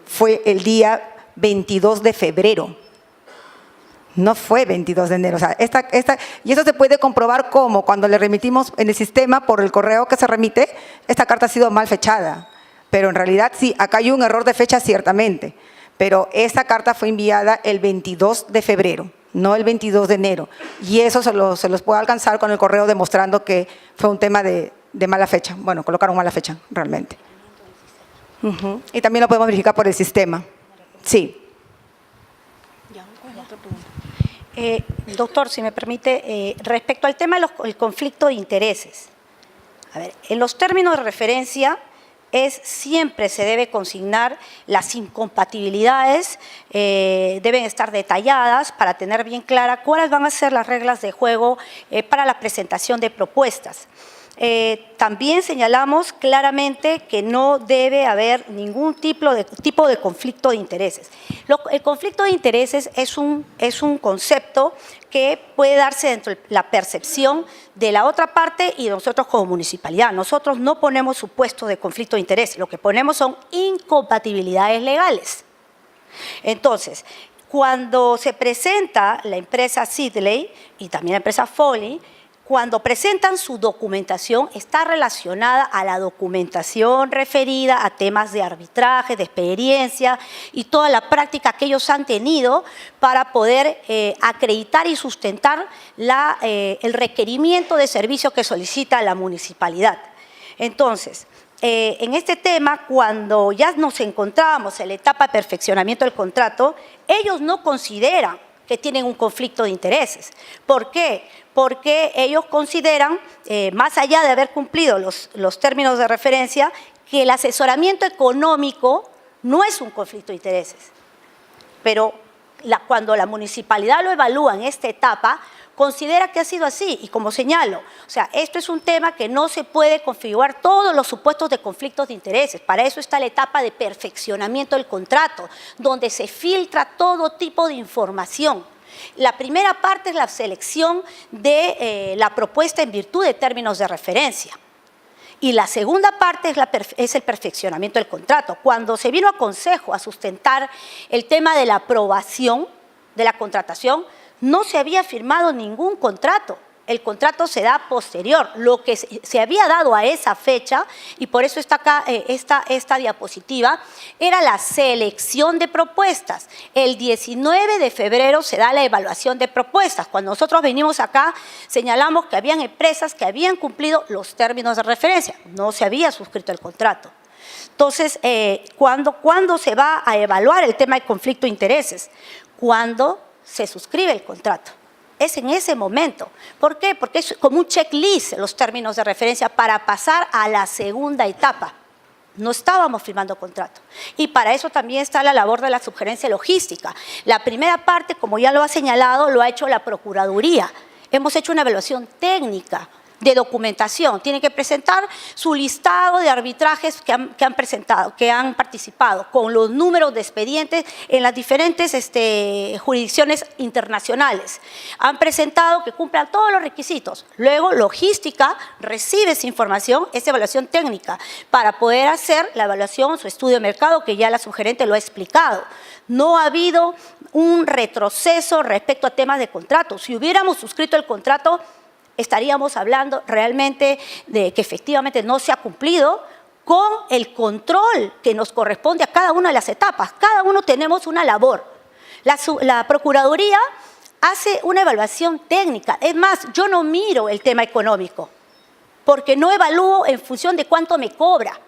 S3: fue el día 22 de febrero. No fue 22 de enero. O sea, y eso se puede comprobar como cuando le remitimos en el sistema por el correo que se remite, esta carta ha sido mal fechada. Pero en realidad sí, acá hay un error de fecha ciertamente. Pero esta carta fue enviada el 22 de febrero, no el 22 de enero. Y eso se los puedo alcanzar con el correo demostrando que fue un tema de mala fecha. Bueno, colocaron mala fecha realmente. Y también lo podemos verificar por el sistema. Sí.
S4: Doctor, si me permite, respecto al tema del conflicto de intereses. A ver, en los términos de referencia siempre se debe consignar las incompatibilidades, deben estar detalladas para tener bien clara cuáles van a ser las reglas de juego para la presentación de propuestas. También señalamos claramente que no debe haber ningún tipo de conflicto de intereses. El conflicto de intereses es un concepto que puede darse dentro de la percepción de la otra parte y de nosotros como municipalidad. Nosotros no ponemos supuestos de conflicto de interés, lo que ponemos son incompatibilidades legales. Entonces, cuando se presenta la empresa Sidley y también la empresa Foley, cuando presentan su documentación, está relacionada a la documentación referida a temas de arbitraje, de experiencia y toda la práctica que ellos han tenido para poder acreditar y sustentar el requerimiento de servicio que solicita la municipalidad. Entonces, en este tema, cuando ya nos encontrábamos en la etapa de perfeccionamiento del contrato, ellos no consideran que tienen un conflicto de intereses. ¿Por qué? Porque ellos consideran, más allá de haber cumplido los términos de referencia, que el asesoramiento económico no es un conflicto de intereses. Pero cuando la municipalidad lo evalúa en esta etapa, considera que ha sido así, y como señalo, o sea, esto es un tema que no se puede configurar todos los supuestos de conflictos de intereses. Para eso está la etapa de perfeccionamiento del contrato, donde se filtra todo tipo de información. La primera parte es la selección de la propuesta en virtud de términos de referencia. Y la segunda parte es el perfeccionamiento del contrato. Cuando se vino a consejo a sustentar el tema de la aprobación de la contratación, no se había firmado ningún contrato. El contrato se da posterior. Lo que se había dado a esa fecha, y por eso está acá esta diapositiva, era la selección de propuestas. El 19 de febrero se da la evaluación de propuestas. Cuando nosotros venimos acá, señalamos que habían empresas que habían cumplido los términos de referencia. No se había suscrito el contrato. Entonces, ¿cuándo se va a evaluar el tema de conflicto de intereses? Cuando se suscribe el contrato. Es en ese momento. ¿Por qué? Porque es como un checklist los términos de referencia para pasar a la segunda etapa. No estábamos firmando contrato. Y para eso también está la labor de la sugerencia logística. La primera parte, como ya lo ha señalado, lo ha hecho la Procuraduría. Hemos hecho una evaluación técnica de documentación. Tienen que presentar su listado de arbitrajes que han participado, con los números de expedientes en las diferentes jurisdicciones internacionales. Han presentado que cumplan todos los requisitos. Luego, logística recibe esa información, esa evaluación técnica, para poder hacer la evaluación, su estudio de mercado, que ya la sugerente lo ha explicado. No ha habido un retroceso respecto a temas de contrato. Si hubiéramos suscrito el contrato, estaríamos hablando realmente de que efectivamente no se ha cumplido con el control que nos corresponde a cada una de las etapas. Cada uno tenemos una labor. La Procuraduría hace una evaluación técnica. Es más, yo no miro el tema económico, porque no evalúo en función de cuánto me cobra.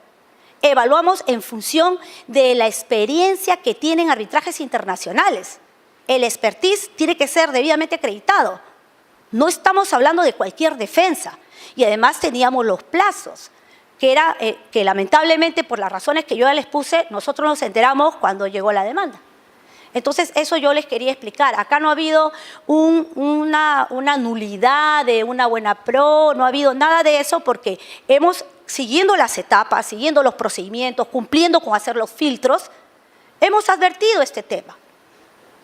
S4: Evaluamos en función de la experiencia que tienen arbitrajes internacionales. El expertise tiene que ser debidamente acreditado. No estamos hablando de cualquier defensa. Y además teníamos los plazos, que lamentablemente, por las razones que yo ya les puse, nosotros nos enteramos cuando llegó la demanda. Entonces, eso yo les quería explicar. Acá no ha habido una nulidad de una buena pro, no ha habido nada de eso, porque siguiendo las etapas, siguiendo los procedimientos, cumpliendo con hacer los filtros, hemos advertido este tema.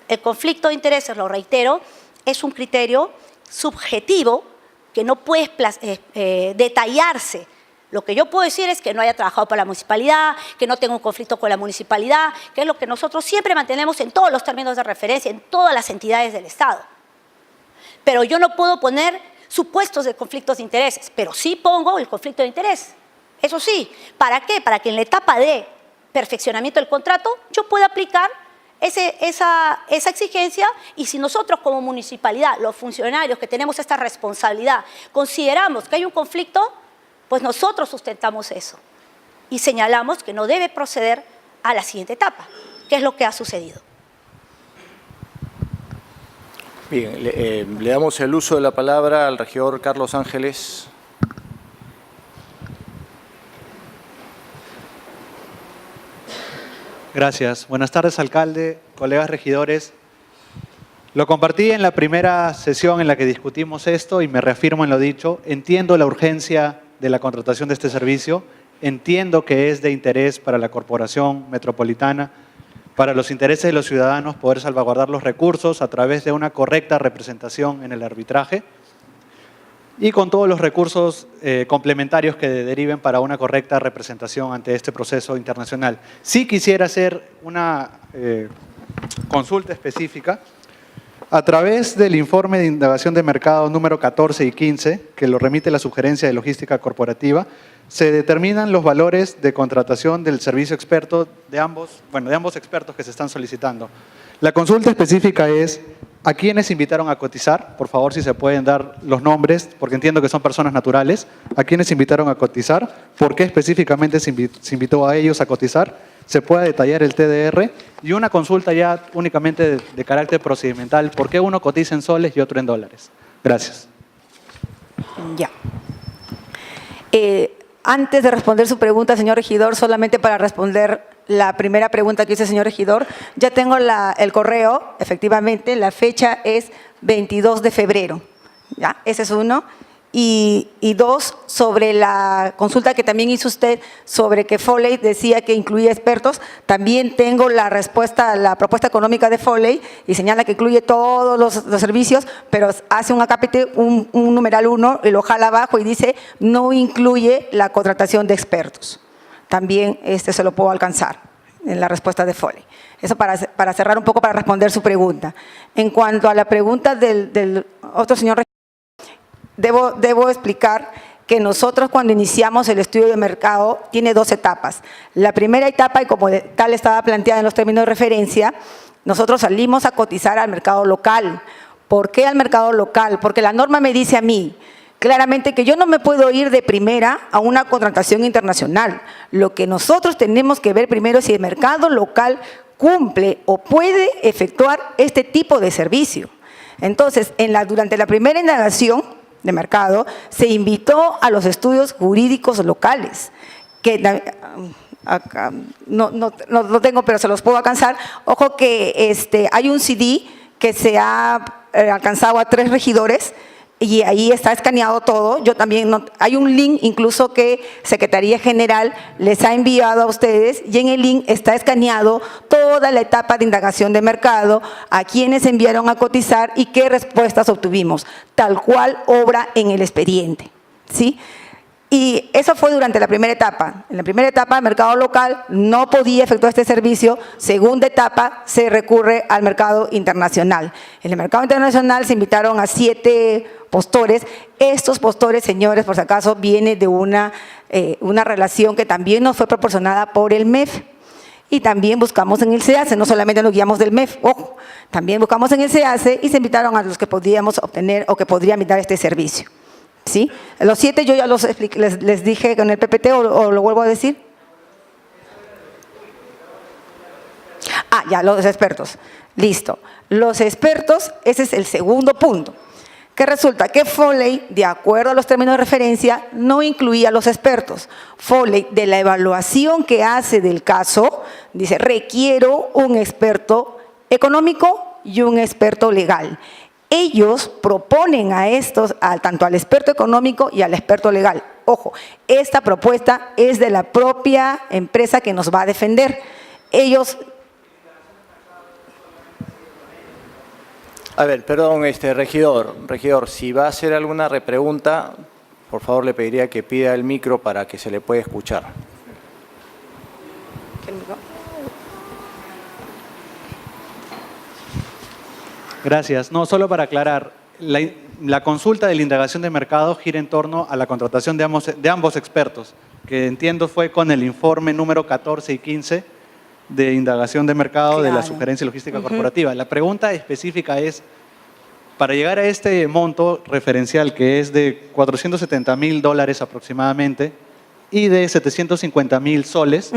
S4: El conflicto de intereses, lo reitero, es un criterio subjetivo que no puede detallarse. Lo que yo puedo decir es que no haya trabajado para la municipalidad, que no tenga un conflicto con la municipalidad, que es lo que nosotros siempre mantenemos en todos los términos de referencia, en todas las entidades del Estado. Pero yo no puedo poner supuestos de conflictos de intereses, pero sí pongo el conflicto de interés. Eso sí, ¿para qué? Para que en la etapa de perfeccionamiento del contrato yo pueda aplicar esa exigencia, y si nosotros como municipalidad, los funcionarios que tenemos esta responsabilidad, consideramos que hay un conflicto, pues nosotros sustentamos eso y señalamos que no debe proceder a la siguiente etapa, que es lo que ha sucedido.
S1: Bien, le damos el uso de la palabra al regidor Carlos Ángeles.
S9: Gracias. Buenas tardes, alcalde, colegas regidores. Lo compartí en la primera sesión en la que discutimos esto y me reafirmo en lo dicho. Entiendo la urgencia de la contratación de este servicio. Entiendo que es de interés para la Corporación Metropolitana, para los intereses de los ciudadanos, poder salvaguardar los recursos a través de una correcta representación en el arbitraje y con todos los recursos complementarios que deriven para una correcta representación ante este proceso internacional. Sí quisiera hacer una consulta específica. A través del informe de indagación de mercado número 14 y 15, que lo remite la Sugerencia de Logística Corporativa, se determinan los valores de contratación del servicio experto de ambos expertos que se están solicitando. La consulta específica es: ¿a quiénes invitaron a cotizar? Por favor, si se pueden dar los nombres, porque entiendo que son personas naturales. ¿A quiénes invitaron a cotizar? ¿Por qué específicamente se invitó a ellos a cotizar? Se puede detallar el TDR. Y una consulta ya únicamente de carácter procedimental: ¿por qué uno cotiza en soles y otro en dólares? Gracias.
S3: Ya. Antes de responder su pregunta, señor regidor, solamente para responder la primera pregunta que hizo el señor regidor, ya tengo el correo, efectivamente, la fecha es 22 de febrero. ¿Ya? Ese es uno. Y dos, sobre la consulta que también hizo usted sobre que Foley decía que incluía expertos, también tengo la respuesta, la propuesta económica de Foley, y señala que incluye todos los servicios, pero hace un acápite, un numeral 1, y lo jala abajo y dice no incluye la contratación de expertos. También se lo puedo alcanzar en la respuesta de Foley. Eso para cerrar un poco, para responder su pregunta. En cuanto a la pregunta del otro señor, Debo explicar que nosotros cuando iniciamos el estudio de mercado tiene 2 etapas. La primera etapa, y como tal estaba planteada en los términos de referencia, nosotros salimos a cotizar al mercado local. ¿Por qué al mercado local? Porque la norma me dice a mí claramente que yo no me puedo ir de primera a una contratación internacional. Lo que nosotros tenemos que ver primero es si el mercado local cumple o puede efectuar este tipo de servicio. Entonces, durante la primera indagación de mercado, se invitó a los estudios jurídicos locales, que acá no lo tengo, pero se los puedo alcanzar. Ojo que hay un CD que se ha alcanzado a 3 regidores y ahí está escaneado todo. Yo también, hay un link incluso que Secretaría General les ha enviado a ustedes, y en el link está escaneado toda la etapa de indagación de mercado, a quienes enviaron a cotizar y qué respuestas obtuvimos, tal cual obra en el expediente, ¿sí? Y eso fue durante la primera etapa. En la primera etapa, el mercado local no podía efectuar este servicio. Segunda etapa, se recurre al mercado internacional. En el mercado internacional se invitaron a 7 postores. Estos postores, señores, por si acaso, viene de una relación que también nos fue proporcionada por el MEF. Y también buscamos en el SEACE, no solamente nos guiamos del MEF, ojo, también buscamos en el SEACE y se invitaron a los que podíamos obtener o que podrían brindar este servicio. ¿Sí? Los 7 yo ya los expliqué, les dije con el PPT, o lo vuelvo a decir. Ya, los expertos. Listo. Los expertos, ese es el segundo punto. Que resulta que Foley, de acuerdo a los términos de referencia, no incluía a los expertos. Foley, de la evaluación que hace del caso, dice: requiero un experto económico y un experto legal. Ellos proponen tanto al experto económico y al experto legal. Ojo, esta propuesta es de la propia empresa que nos va a defender. Ellos…
S1: A ver, perdón, regidor, si va a hacer alguna repregunta, por favor le pediría que pida el micro para que se le pueda escuchar.
S9: Gracias. No, solo para aclarar, la consulta de la indagación de mercado gira en torno a la contratación de ambos expertos, que entiendo fue con el informe número 14 y 15 de indagación de mercado de la Sugerencia de Logística Corporativa. La pregunta específica es: para llegar a este monto referencial, que es de $470,000 aproximadamente y de 750,000 soles,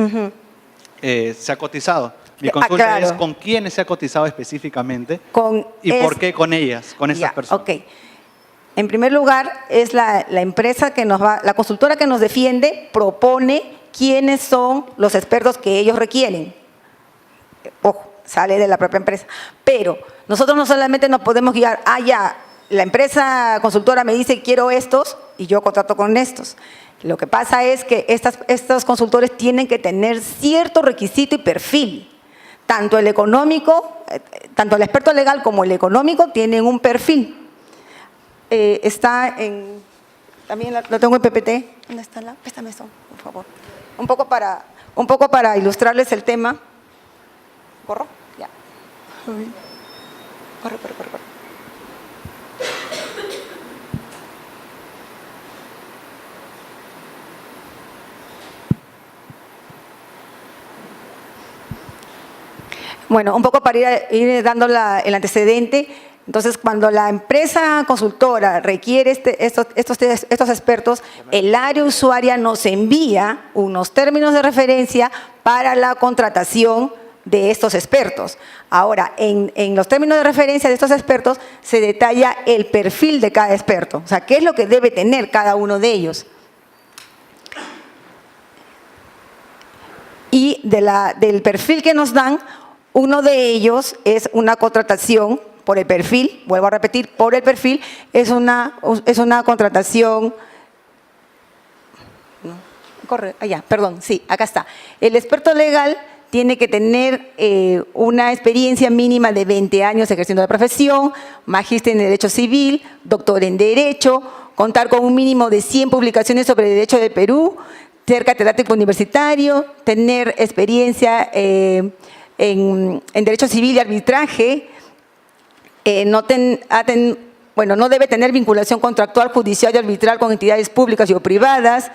S9: se ha cotizado. Mi consulta es: ¿con quiénes se ha cotizado específicamente? ¿Y por qué con ellas, con estas personas?
S3: Ok. En primer lugar, es la empresa que la consultora que nos defiende propone quiénes son los expertos que ellos requieren. Ojo, sale de la propia empresa. Pero nosotros no solamente nos podemos guiar, la empresa consultora me dice quiero estos y yo contrato con estos. Lo que pasa es que estos consultores tienen que tener cierto requisito y perfil. Tanto el económico, tanto el experto legal como el económico tienen un perfil. Está en, también lo tengo en PPT. ¿Dónde está la? Préstame eso, por favor. Un poco para ilustrarles el tema. ¿Corro? Ya. Corre. Bueno, un poco para ir dando el antecedente. Entonces, cuando la empresa consultora requiere estos expertos, el área usuaria nos envía unos términos de referencia para la contratación de estos expertos. Ahora, en los términos de referencia de estos expertos se detalla el perfil de cada experto, o sea, qué es lo que debe tener cada uno de ellos. Y del perfil que nos dan, uno de ellos es una contratación por el perfil, vuelvo a repetir, por el perfil, es una contratación. Sí, acá está. El experto legal tiene que tener una experiencia mínima de 20 años ejerciendo la profesión, magíster en Derecho Civil, doctor en Derecho, contar con un mínimo de 100 publicaciones sobre el Derecho del Perú, ser catedrático universitario, tener experiencia en Derecho Civil y Arbitraje, no debe tener vinculación contractual, judicial y arbitral con entidades públicas y o privadas,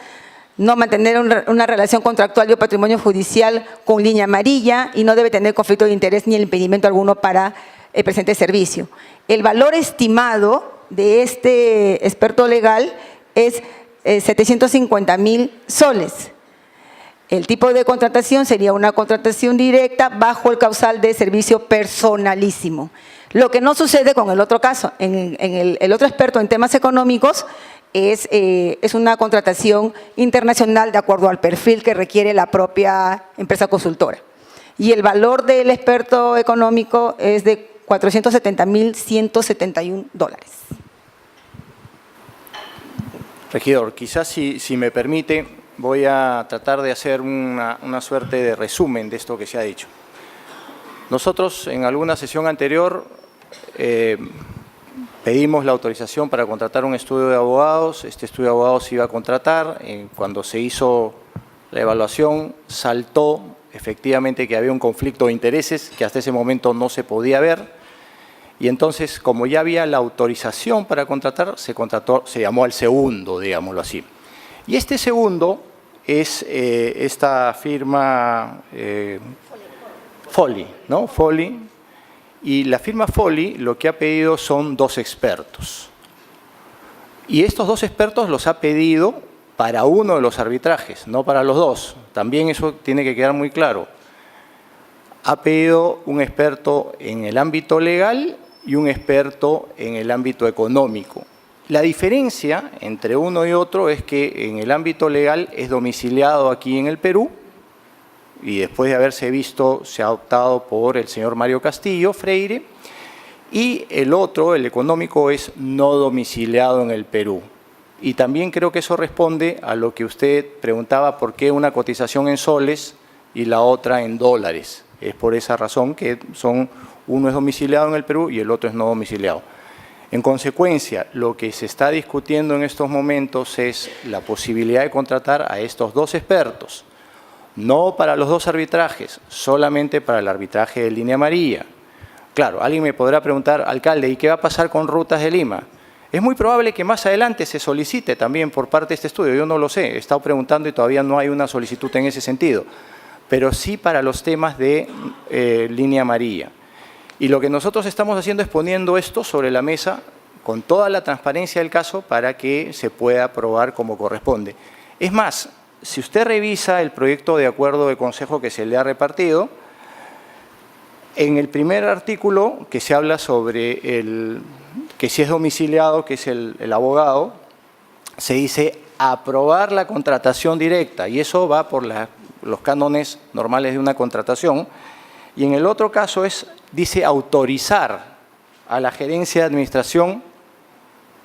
S3: no mantener una relación contractual y o patrimonio judicial con línea amarilla y no debe tener conflicto de interés ni el impedimento alguno para el presente servicio. El valor estimado de este experto legal es 750.000 soles. El tipo de contratación sería una contratación directa bajo el causal de servicio personalísimo. Lo que no sucede con el otro caso, en el otro experto en temas económicos es una contratación internacional de acuerdo al perfil que requiere la propia empresa consultora. Y el valor del experto económico es de $470.171.
S1: Regidor, quizás si me permite, voy a tratar de hacer una suerte de resumen de esto que se ha dicho. Nosotros en alguna sesión anterior pedimos la autorización para contratar un estudio de abogados. Este estudio de abogados se iba a contratar. Cuando se hizo la evaluación, saltó efectivamente que había un conflicto de intereses que hasta ese momento no se podía ver. Y entonces, como ya había la autorización para contratar, se llamó al segundo, digámoslo así. Y este segundo es esta firma Foley, ¿no? Foley. Y la firma Foley lo que ha pedido son 2 expertos. Y estos 2 expertos los ha pedido para uno de los arbitrajes, no para los 2. También eso tiene que quedar muy claro. Ha pedido un experto en el ámbito legal y un experto en el ámbito económico. La diferencia entre uno y otro es que en el ámbito legal es domiciliado aquí en el Perú, y después de haberse visto se ha optado por el señor Mario Castillo Freire, y el otro, el económico, es no domiciliado en el Perú. Y también creo que eso responde a lo que usted preguntaba, por qué una cotización en soles y la otra en dólares. Es por esa razón que uno es domiciliado en el Perú y el otro es no domiciliado. En consecuencia, lo que se está discutiendo en estos momentos es la posibilidad de contratar a estos 2 expertos. No para los 2 arbitrajes, solamente para el arbitraje de línea amarilla. Claro, alguien me podrá preguntar, alcalde, ¿y qué va a pasar con Rutas de Lima? Es muy probable que más adelante se solicite también por parte de este estudio, yo no lo sé, he estado preguntando y todavía no hay una solicitud en ese sentido, pero sí para los temas de línea amarilla. Y lo que nosotros estamos haciendo es poniendo esto sobre la mesa con toda la transparencia del caso para que se pueda aprobar como corresponde. Es más, si usted revisa el proyecto de acuerdo de consejo que se le ha repartido, en el primer artículo que se habla sobre que si es domiciliado, que es el abogado, se dice aprobar la contratación directa, y eso va por los cánones normales de una contratación. Y en el otro caso dice autorizar a la gerencia de administración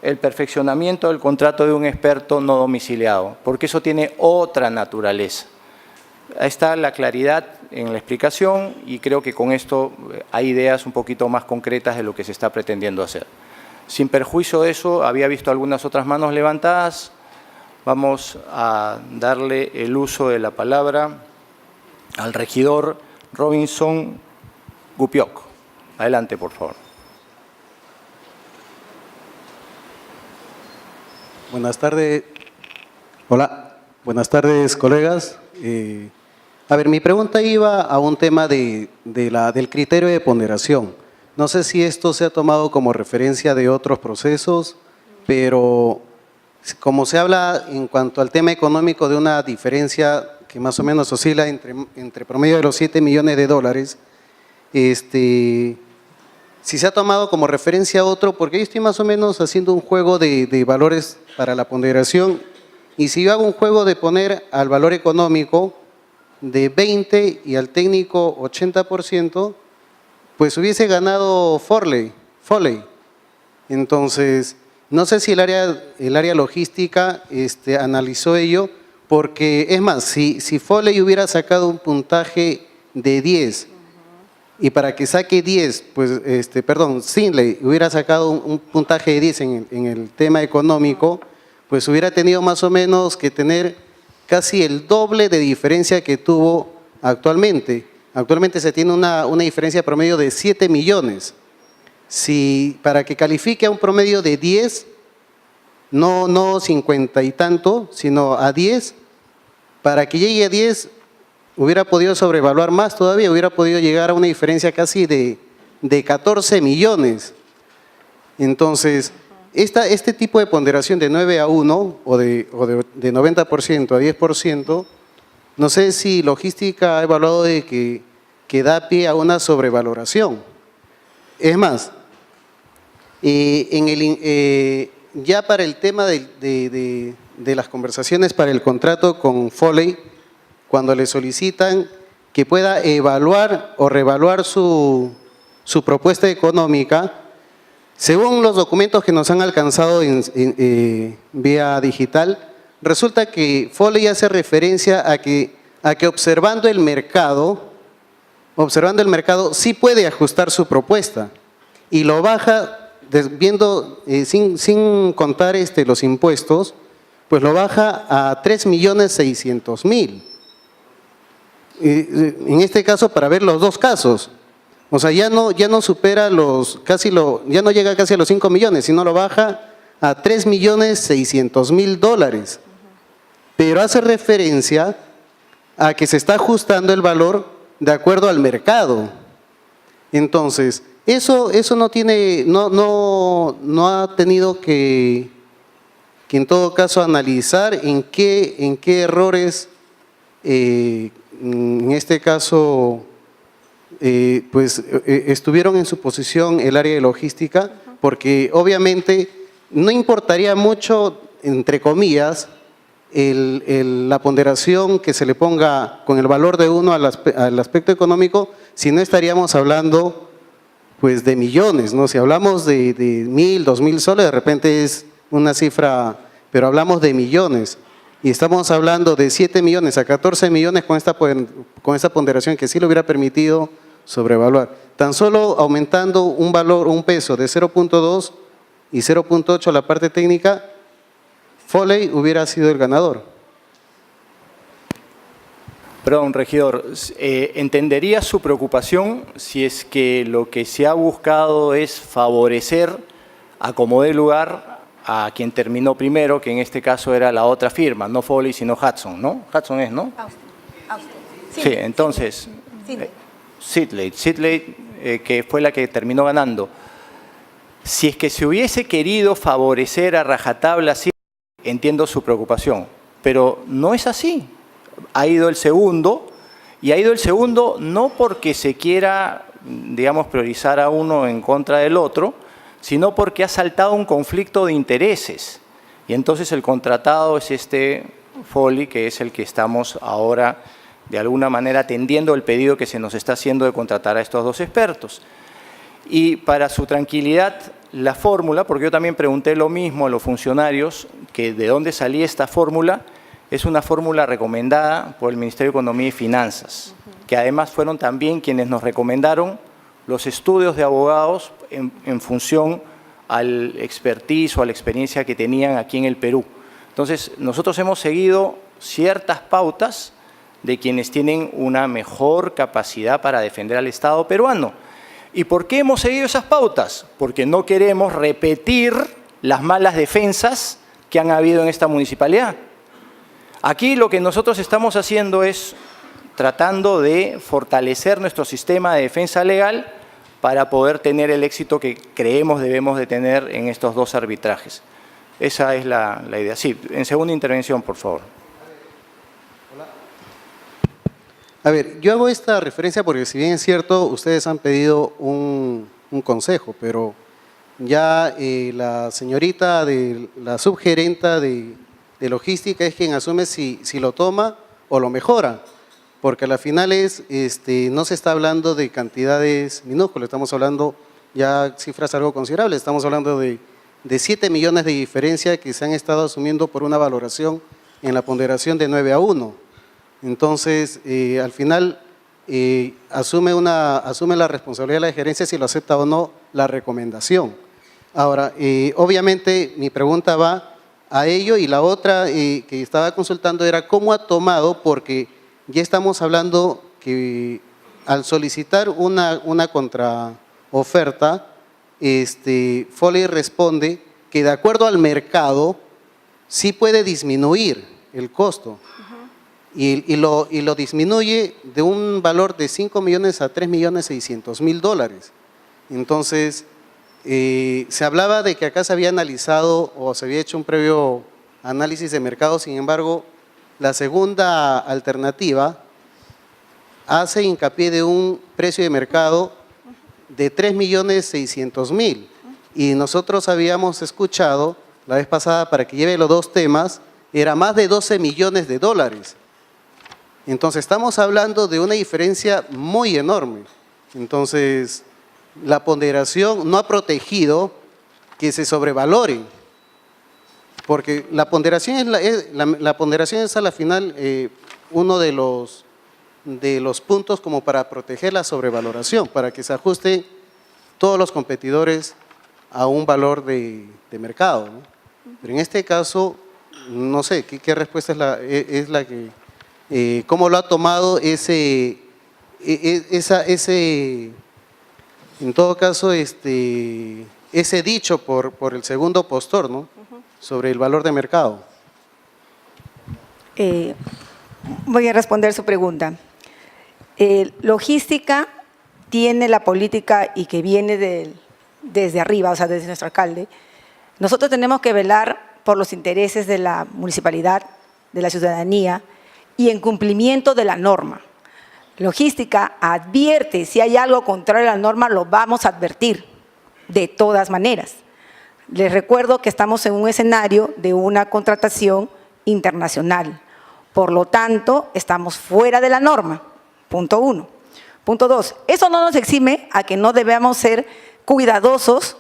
S1: el perfeccionamiento del contrato de un experto no domiciliado, porque eso tiene otra naturaleza. Ahí está la claridad en la explicación y creo que con esto hay ideas un poquito más concretas de lo que se está pretendiendo hacer. Sin perjuicio de eso, había visto algunas otras manos levantadas. Vamos a darle el uso de la palabra al regidor Robinson Gupioc. Adelante, por favor.
S10: Buenas tardes. Hola, buenas tardes, colegas. A ver, mi pregunta iba a un tema del criterio de ponderación. No sé si esto se ha tomado como referencia de otros procesos, pero como se habla en cuanto al tema económico de una diferencia que más o menos oscila entre promedio de los 7 millones de dólares, si se ha tomado como referencia otro, porque yo estoy más o menos haciendo un juego de valores para la ponderación, y si yo hago un juego de poner al valor económico de 20 y al técnico 80%, pues hubiese ganado Foley. Entonces, no sé si el área logística analizó ello, porque es más, si Foley hubiera sacado un puntaje de 10, y para que saque 10, pues, Sinley hubiera sacado un puntaje de 10 en el tema económico, pues hubiera tenido más o menos que tener casi el doble de diferencia que tuvo actualmente. Actualmente se tiene una diferencia promedio de 7 millones. Si para que califique a un promedio de 10, no 50 y tanto, sino a 10, para que llegue a 10, hubiera podido sobrevaluar más todavía, hubiera podido llegar a una diferencia casi de 14 millones. Entonces, este tipo de ponderación de 9 a 1 o de 90% a 10%, no sé si logística ha evaluado de que da pie a una sobrevaloración. Es más, ya para el tema de las conversaciones para el contrato con Foley, cuando le solicitan que pueda evaluar o reevaluar su propuesta económica, según los documentos que nos han alcanzado vía digital, resulta que Foley hace referencia a que observando el mercado sí puede ajustar su propuesta y lo baja viendo sin contar los impuestos, pues lo baja a 3.600.000. En este caso, para ver los dos casos, o sea, ya no supera ya no llega casi a los 5 millones, sino lo baja a 3.600.000 dólares. Pero hace referencia a que se está ajustando el valor de acuerdo al mercado. Entonces, eso no ha tenido que en todo caso analizar en qué errores, en este caso, pues estuvieron en su posición el área de logística, porque obviamente no importaría mucho, entre comillas, la ponderación que se le ponga con el valor de 1 al aspecto económico, si no estaríamos hablando pues de millones, ¿no? Si hablamos de 1.000, 2.000 soles, de repente es una cifra, pero hablamos de millones. Y estamos hablando de 7 millones a 14 millones con esta ponderación que sí le hubiera permitido sobrevaluar. Tan solo aumentando un peso de 0.2 y 0.8 a la parte técnica, Foley hubiera sido el ganador.
S1: Perdón, regidor, entendería su preocupación si es que lo que se ha buscado es favorecer a como dé lugar a quien terminó primero, que en este caso era la otra firma, no Foley, sino Hudson, ¿no? Hudson es, ¿no? Sí, entonces, Sidley, que fue la que terminó ganando. Si es que se hubiese querido favorecer a rajatabla, sí, entiendo su preocupación, pero no es así. Ha ido el segundo, y ha ido el segundo no porque se quiera, digamos, priorizar a uno en contra del otro, sino porque ha saltado un conflicto de intereses. Y entonces el contratado es Foley, que es el que estamos ahora, de alguna manera, atendiendo el pedido que se nos está haciendo de contratar a estos dos expertos. Y para su tranquilidad, la fórmula, porque yo también pregunté lo mismo a los funcionarios, que de dónde salía esta fórmula. Es una fórmula recomendada por el Ministerio de Economía y Finanzas, que además fueron también quienes nos recomendaron los estudios de abogados en función al expertise o a la experiencia que tenían aquí en el Perú. Entonces, nosotros hemos seguido ciertas pautas de quienes tienen una mejor capacidad para defender al Estado peruano. ¿Y por qué hemos seguido esas pautas? Porque no queremos repetir las malas defensas que han habido en esta municipalidad. Aquí lo que nosotros estamos haciendo es tratando de fortalecer nuestro sistema de defensa legal para poder tener el éxito que creemos debemos de tener en estos dos arbitrajes. Esa es la idea. Sí, en segunda intervención, por favor.
S10: A ver, yo hago esta referencia porque si bien es cierto, ustedes han pedido un consejo, pero ya la señorita, la subgerenta de logística es quien asume si lo toma o lo mejora, porque a la final no se está hablando de cantidades minúsculas, estamos hablando ya cifras algo considerables, estamos hablando de 7 millones de diferencia que se han estado asumiendo por una valoración en la ponderación de 9-1. Entonces, al final, asume la responsabilidad de la gerencia si lo acepta o no la recomendación. Ahora, obviamente, mi pregunta va a ello y la otra que estaba consultando era cómo ha tomado, porque ya estamos hablando que al solicitar una contraoferta, Foley responde que de acuerdo al mercado sí puede disminuir el costo. Y lo disminuye de un valor de 5 millones a 3.600.000 dólares. Entonces, se hablaba de que acá se había analizado o se había hecho un previo análisis de mercado, sin embargo, la segunda alternativa hace hincapié de un precio de mercado de 3.600.000. Y nosotros habíamos escuchado la vez pasada, para que lleve los dos temas, era más de 12 millones de dólares. Entonces, estamos hablando de una diferencia muy enorme. Entonces, la ponderación no ha protegido que se sobrevalore, porque la ponderación es a la final uno de los puntos como para proteger la sobrevaloración, para que se ajusten todos los competidores a un valor de mercado, ¿no? Pero en este caso, no sé, ¿qué respuesta es la que… ¿Cómo lo ha tomado en todo caso, ese dicho por el segundo postor, ¿no? Sobre el valor de mercado?
S3: Voy a responder su pregunta. Logística tiene la política y que viene desde arriba, o sea, desde nuestro alcalde. Nosotros tenemos que velar por los intereses de la municipalidad, de la ciudadanía, y en cumplimiento de la norma. Logística advierte, si hay algo contrario a la norma, lo vamos a advertir, de todas maneras. Les recuerdo que estamos en un escenario de una contratación internacional. Por lo tanto, estamos fuera de la norma, punto 1. Punto 2, eso no nos exime a que no debamos ser cuidadosos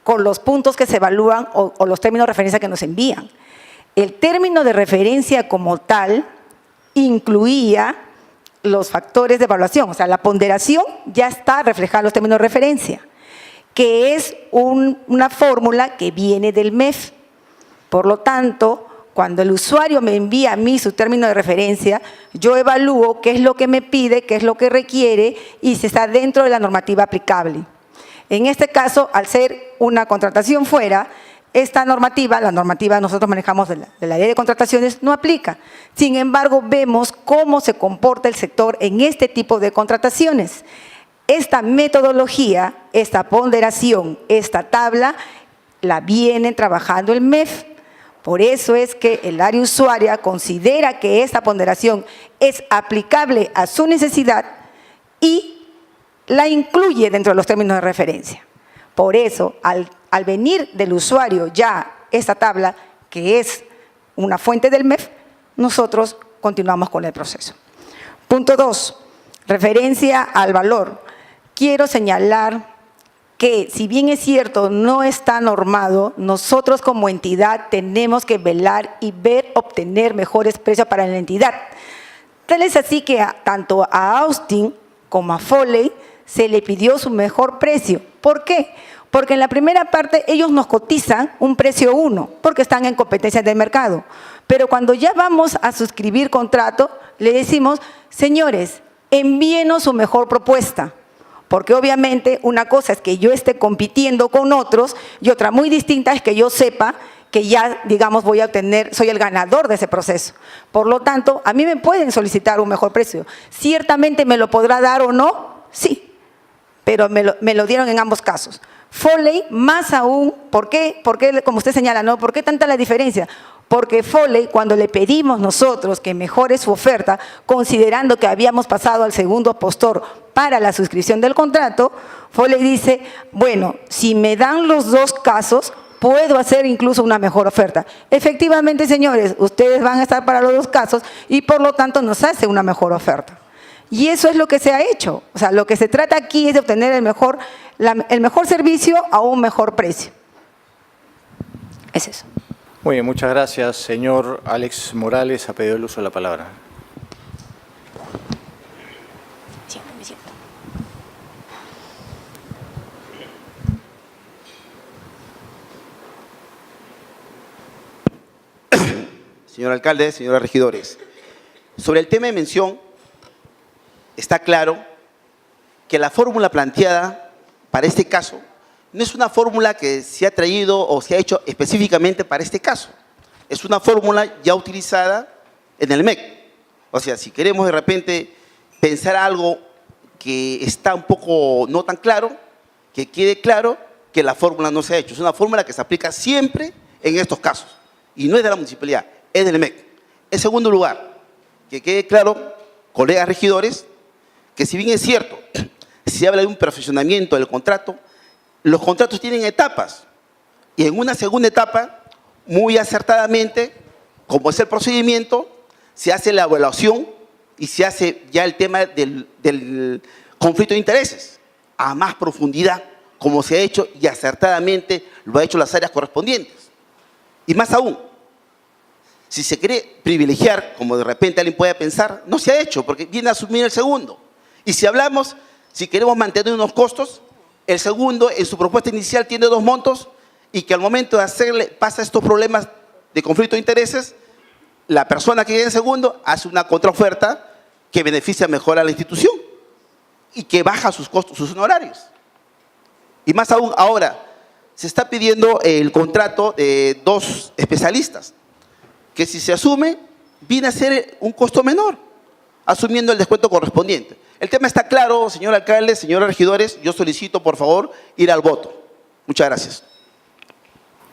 S3: con los puntos que se evalúan o los términos de referencia que nos envían. El término de referencia como tal incluía los factores de evaluación, o sea, la ponderación ya está reflejada en los términos de referencia, que es una fórmula que viene del MEF. Por lo tanto, cuando el usuario me envía a mí su término de referencia, yo evalúo qué es lo que me pide, qué es lo que requiere y si está dentro de la normativa aplicable. En este caso, al ser una contratación fuera, esta normativa, la normativa nosotros manejamos de la ley de contrataciones, no aplica. Sin embargo, vemos cómo se comporta el sector en este tipo de contrataciones. Esta metodología, esta ponderación, esta tabla, la vienen trabajando el MEF. Por eso es que el área usuaria considera que esta ponderación es aplicable a su necesidad y la incluye dentro de los términos de referencia. Por eso, al venir del usuario ya esta tabla, que es una fuente del MEF, nosotros continuamos con el proceso. Punto 2, referencia al valor. Quiero señalar que, si bien es cierto, no está normado, nosotros como entidad tenemos que velar y ver obtener mejores precios para la entidad. Tal es así que tanto a Austin como a Foley se le pidió su mejor precio. ¿Por qué? Porque en la primera parte ellos nos cotizan un precio 1, porque están en competencia del mercado. Pero cuando ya vamos a suscribir contrato, le decimos, señores, envíenos su mejor propuesta. Porque obviamente una cosa es que yo esté compitiendo con otros y otra muy distinta es que yo sepa que ya, digamos, voy a obtener, soy el ganador de ese proceso. Por lo tanto, a mí me pueden solicitar un mejor precio. ¿Ciertamente me lo podrá dar o no? Sí, pero me lo dieron en ambos casos. Foley, más aún, ¿por qué, como usted señala, ¿no? ¿Por qué tanta la diferencia? Porque Foley, cuando le pedimos nosotros que mejore su oferta, considerando que habíamos pasado al segundo postor para la suscripción del contrato, Foley dice, bueno, si me dan los dos casos, puedo hacer incluso una mejor oferta. Efectivamente, señores, ustedes van a estar para los dos casos y por lo tanto nos hace una mejor oferta. Y eso es lo que se ha hecho. O sea, lo que se trata aquí es de obtener el mejor servicio a un mejor precio. Es eso.
S1: Muy bien, muchas gracias. Señor Alex Morales ha pedido el uso de la palabra.
S11: Señor alcalde, señores regidores, sobre el tema de mención, está claro que la fórmula planteada para este caso no es una fórmula que se ha traído o se ha hecho específicamente para este caso. Es una fórmula ya utilizada en el MEC. O sea, si queremos de repente pensar algo que está un poco no tan claro, que quede claro que la fórmula no se ha hecho. Es una fórmula que se aplica siempre en estos casos. Y no es de la municipalidad, es del MEC. En segundo lugar, que quede claro, colegas regidores, que si bien es cierto, se habla de un perfeccionamiento del contrato, los contratos tienen etapas. Y en una segunda etapa, muy acertadamente, como es el procedimiento, se hace la evaluación y se hace ya el tema del conflicto de intereses a más profundidad, como se ha hecho y acertadamente lo ha hecho las áreas correspondientes. Y más aún, si se quiere privilegiar, como de repente alguien puede pensar, no se ha hecho porque viene a asumir el segundo. Y si hablamos, si queremos mantener unos costos, el segundo en su propuesta inicial tiene 2 montos y que al momento de hacerle, pasa estos problemas de conflicto de intereses, la persona que queda en segundo hace una contraoferta que beneficia mejor a la institución y que baja sus costos, sus honorarios. Y más aún, ahora, se está pidiendo el contrato de 2 especialistas, que si se asume, viene a ser un costo menor, asumiendo el descuento correspondiente. El tema está claro, señor alcalde, señores regidores, yo solicito, por favor, ir al voto. Muchas gracias.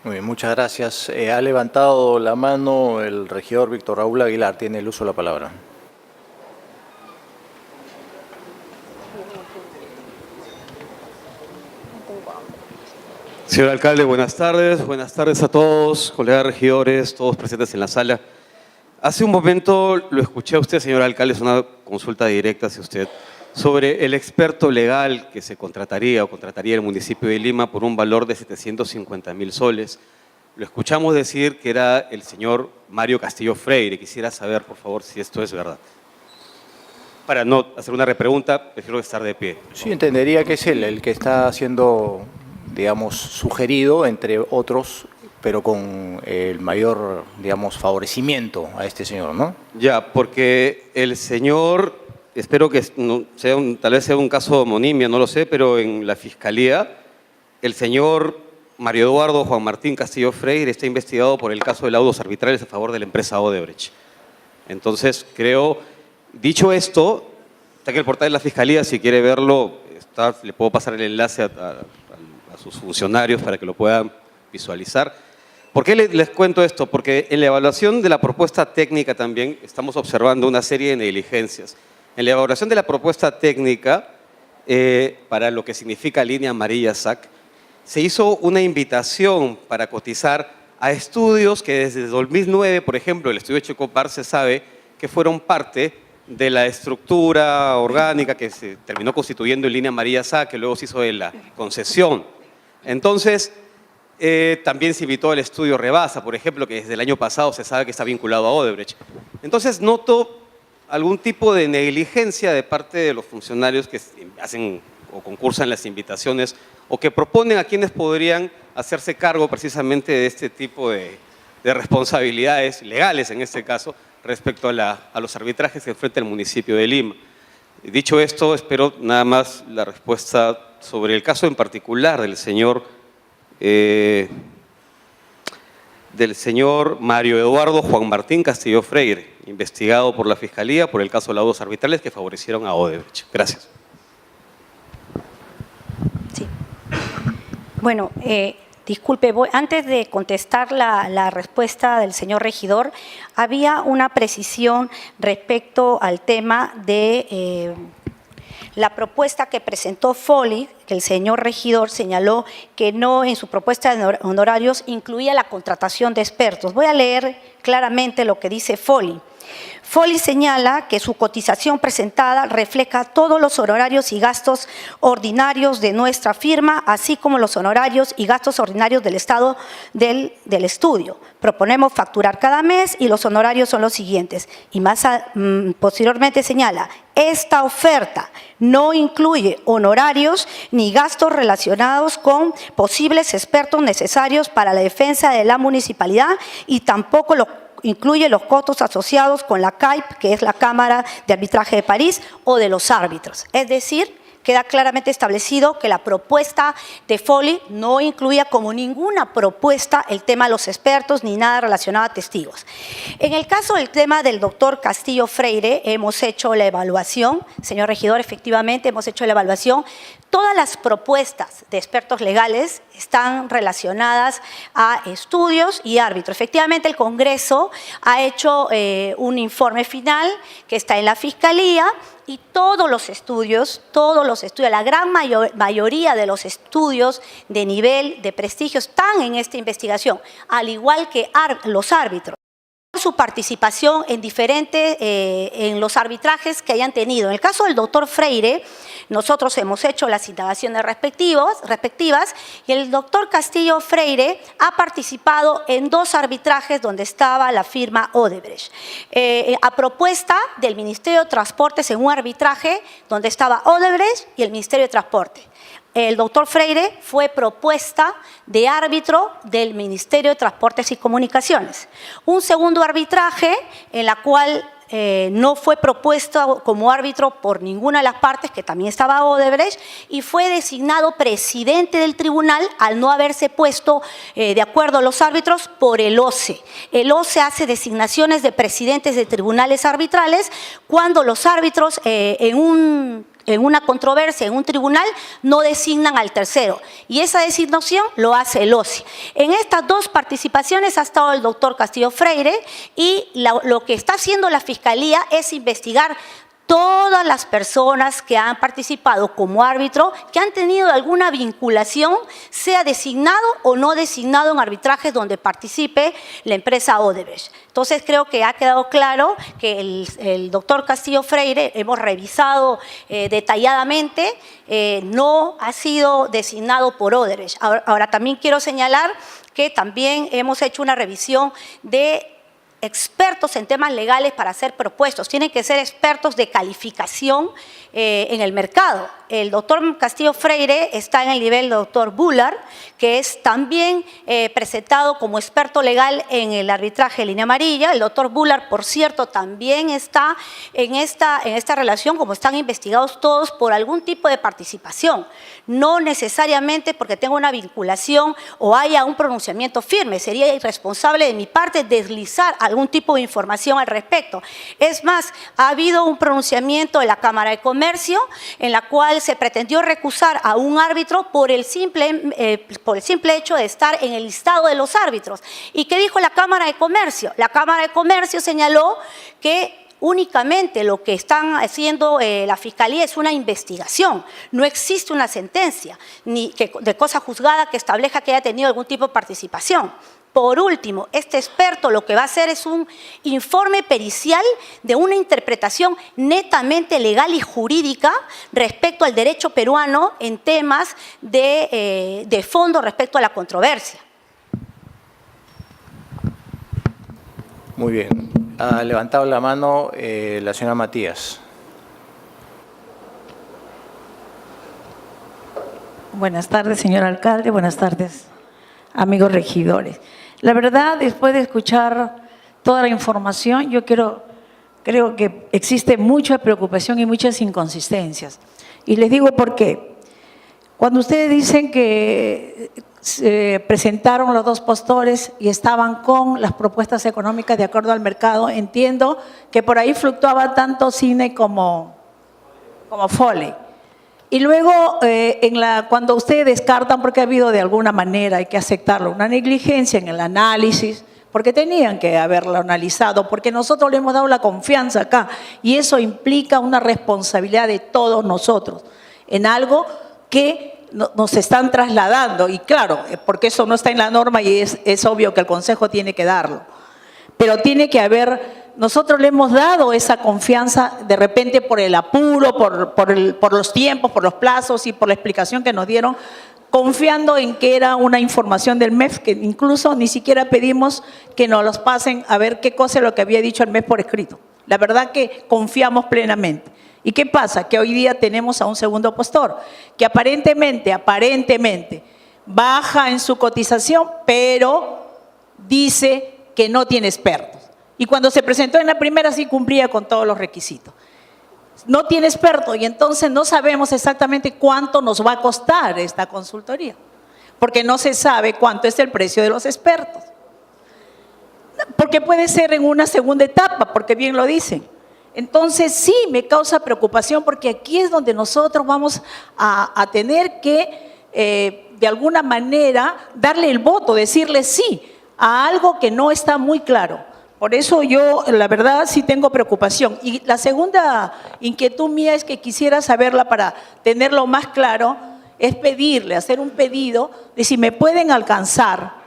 S1: Muy bien, muchas gracias. Ha levantado la mano el regidor Víctor Raúl Aguilar. Tiene el uso de la palabra.
S12: Señor alcalde, buenas tardes. Buenas tardes a todos, colegas regidores, todos presentes en la sala. Hace un momento lo escuché a usted, señor alcalde, es una consulta directa hacia usted, sobre el experto legal que se contrataría o contrataría el municipio de Lima por un valor de 750.000 soles. Lo escuchamos decir que era el señor Mario Castillo Freire. Quisiera saber, por favor, si esto es verdad. Para no hacer una repregunta, prefiero estar de pie.
S1: Sí, entendería que es él el que está siendo, digamos, sugerido, entre otros, pero con el mayor, digamos, favorecimiento a este señor, ¿no?
S12: Ya, porque el señor, espero que no sea tal vez sea un caso de homonimia, no lo sé, pero en la Fiscalía, el señor Mario Eduardo Juan Martín Castillo Freire está investigado por el caso de laudos arbitrales a favor de la empresa Odebrecht. Entonces, creo, dicho esto, está aquí el portal de la Fiscalía, si quiere verlo, le puedo pasar el enlace a sus funcionarios para que lo puedan visualizar. ¿Por qué les cuento esto? Porque en la evaluación de la propuesta técnica también estamos observando una serie de negligencias. En la elaboración de la propuesta técnica, para lo que significa línea amarilla SAC, se hizo una invitación para cotizar a estudios que desde 2009, por ejemplo, el estudio Checopar se sabe que fueron parte de la estructura orgánica que se terminó constituyendo en línea María Sá, que luego se hizo de la concesión. Entonces, también se invitó al estudio Rebasa, por ejemplo, que desde el año pasado se sabe que está vinculado a Odebrecht. Entonces, noto algún tipo de negligencia de parte de los funcionarios que hacen o concursan las invitaciones o que proponen a quienes podrían hacerse cargo precisamente de este tipo de responsabilidades legales, en este caso, respecto a los arbitrajes que enfrenta el municipio de Lima. Dicho esto, espero nada más la respuesta sobre el caso en particular del señor Mario Eduardo Juan Martín Castillo Freire, investigado por la Fiscalía por el caso de laudos arbitrales que favorecieron a Odebrecht. Gracias.
S4: Sí. Bueno, disculpe, antes de contestar la respuesta del señor regidor, había una precisión respecto al tema de la propuesta que presentó Foley, que el señor regidor señaló que no en su propuesta de honorarios incluía la contratación de expertos. Voy a leer claramente lo que dice Foley. Foley señala que su cotización presentada refleja todos los honorarios y gastos ordinarios de nuestra firma, así como los honorarios y gastos ordinarios del Estado del estudio. Proponemos facturar cada mes y los honorarios son los siguientes. Y posteriormente señala, esta oferta no incluye honorarios ni gastos relacionados con posibles expertos necesarios para la defensa de la municipalidad y tampoco incluye los costos asociados con la CAIP, que es la Cámara de Arbitraje de París, o de los árbitros. Es decir, queda claramente establecido que la propuesta de Foley no incluía como ninguna propuesta el tema de los expertos ni nada relacionado a testigos. En el caso del tema del doctor Castillo Freire, hemos hecho la evaluación, señor regidor, efectivamente hemos hecho la evaluación. Todas las propuestas de expertos legales están relacionadas a estudios y árbitros. Efectivamente, el Congreso ha hecho un informe final que está en la Fiscalía y todos los estudios, la gran mayoría de los estudios de nivel, de prestigio, están en esta investigación, al igual que los árbitros. Su participación en los arbitrajes que hayan tenido. En el caso del doctor Freire, nosotros hemos hecho las indagaciones respectivas y el doctor Castillo Freire ha participado en 2 arbitrajes donde estaba la firma Odebrecht. A propuesta del Ministerio de Transportes en un arbitraje donde estaba Odebrecht y el Ministerio de Transporte. El doctor Freire fue propuesta de árbitro del Ministerio de Transportes y Comunicaciones. Un segundo arbitraje en la cual no fue propuesto como árbitro por ninguna de las partes, que también estaba Odebrecht, y fue designado presidente del tribunal al no haberse puesto de acuerdo a los árbitros por el OCE. El OCE hace designaciones de presidentes de tribunales arbitrales cuando los árbitros en una controversia, en un tribunal, no designan al tercero. Y esa designación lo hace el OCE. En estas 2 participaciones ha estado el doctor Castillo Freire y lo que está haciendo la Fiscalía es investigar todas las personas que han participado como árbitro, que han tenido alguna vinculación, sea designado o no designado en arbitrajes donde participe la empresa Odebrecht. Entonces creo que ha quedado claro que el doctor Castillo Freire, hemos revisado detalladamente, no ha sido designado por Odebrecht. Ahora también quiero señalar que también hemos hecho una revisión de expertos en temas legales para ser propuestos. Tienen que ser expertos de calificación en el mercado. El doctor Castillo Freire está en el nivel del doctor Bullard, que es también presentado como experto legal en el arbitraje de línea amarilla. El doctor Bullard, por cierto, también está en esta relación, como están investigados todos, por algún tipo de participación. No necesariamente porque tenga una vinculación o haya un pronunciamiento firme. Sería irresponsable de mi parte deslizar algún tipo de información al respecto. Es más, ha habido un pronunciamiento de la Cámara de Comercio en la cual se pretendió recusar a un árbitro por el simple hecho de estar en el listado de los árbitros. ¿Y qué dijo la Cámara de Comercio? La Cámara de Comercio señaló que únicamente lo que están haciendo la Fiscalía es una investigación. No existe una sentencia ni de cosa juzgada que establezca que haya tenido algún tipo de participación. Por último, este experto lo que va a hacer es un informe pericial de una interpretación netamente legal y jurídica respecto al derecho peruano en temas de fondo respecto a la controversia.
S1: Muy bien. Ha levantado la mano la señora Matías.
S13: Buenas tardes, señor alcalde. Buenas tardes, amigos regidores. La verdad, después de escuchar toda la información, yo creo que existe mucha preocupación y muchas inconsistencias. Y les digo por qué. Cuando ustedes dicen que se presentaron los dos postores y estaban con las propuestas económicas de acuerdo al mercado, entiendo que por ahí fluctuaba tanto Cine como Foley. Y luego, cuando ustedes descartan, porque ha habido de alguna manera, hay que aceptarlo, una negligencia en el análisis, porque tenían que haberlo analizado, porque nosotros le hemos dado la confianza acá, y eso implica una responsabilidad de todos nosotros en algo que nos están trasladando, y claro, porque eso no está en la norma y es obvio que el Consejo tiene que darlo. Pero tiene que haber, nosotros le hemos dado esa confianza de repente por el apuro, por los tiempos, por los plazos y por la explicación que nos dieron, confiando en que era una información del MEF, que incluso ni siquiera pedimos que nos los pasen a ver qué cosa es lo que había dicho el MEF por escrito. La verdad que confiamos plenamente. ¿Y qué pasa? Que hoy día tenemos a un segundo postor, que aparentemente baja en su cotización, pero dice que no tiene expertos. Y cuando se presentó en la primera sí cumplía con todos los requisitos. No tiene expertos y entonces no sabemos exactamente cuánto nos va a costar esta consultoría, porque no se sabe cuánto es el precio de los expertos. Porque puede ser en una segunda etapa, porque bien lo dicen. Entonces sí me causa preocupación porque aquí es donde nosotros vamos a tener que de alguna manera darle el voto, decirle sí a algo que no está muy claro. Por eso yo, la verdad, sí tengo preocupación. Y la segunda inquietud mía es que quisiera saberla para tenerlo más claro, es pedirle, hacer un pedido de si me pueden alcanzar,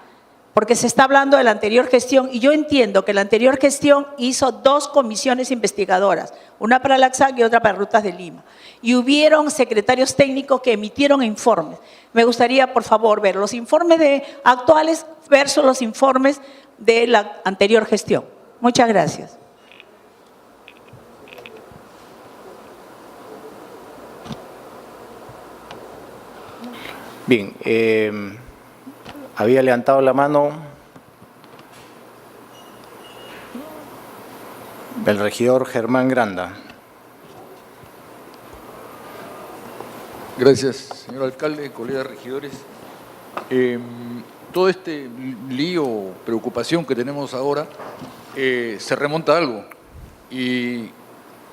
S13: porque se está hablando de la anterior gestión y yo entiendo que la anterior gestión hizo 2 comisiones investigadoras, una para la XAC y otra para Rutas de Lima. Y hubieron secretarios técnicos que emitieron informes. Me gustaría, por favor, ver los informes actuales versus los informes de la anterior gestión. Muchas gracias.
S1: Bien, había levantado la mano el regidor Germán Granda.
S14: Gracias, señor alcalde, colegas regidores. Todo este lío, preocupación que tenemos ahora, se remonta a algo y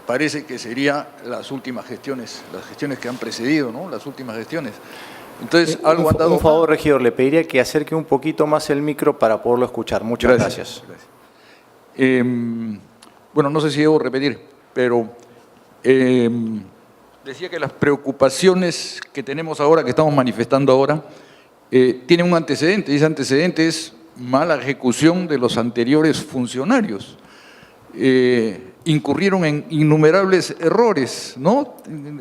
S14: parece que serían las últimas gestiones, las gestiones que han precedido, ¿no? Las últimas gestiones. Entonces, algo han dado.
S1: Un favor, regidor, le pediría que acerque un poquito más el micro para poderlo escuchar. Muchas gracias.
S14: Bueno, no sé si debo repetir, pero decía que las preocupaciones que tenemos ahora, que estamos manifestando ahora, tienen un antecedente, y ese antecedente es mala ejecución de los anteriores funcionarios. Incurrieron en innumerables errores, ¿no?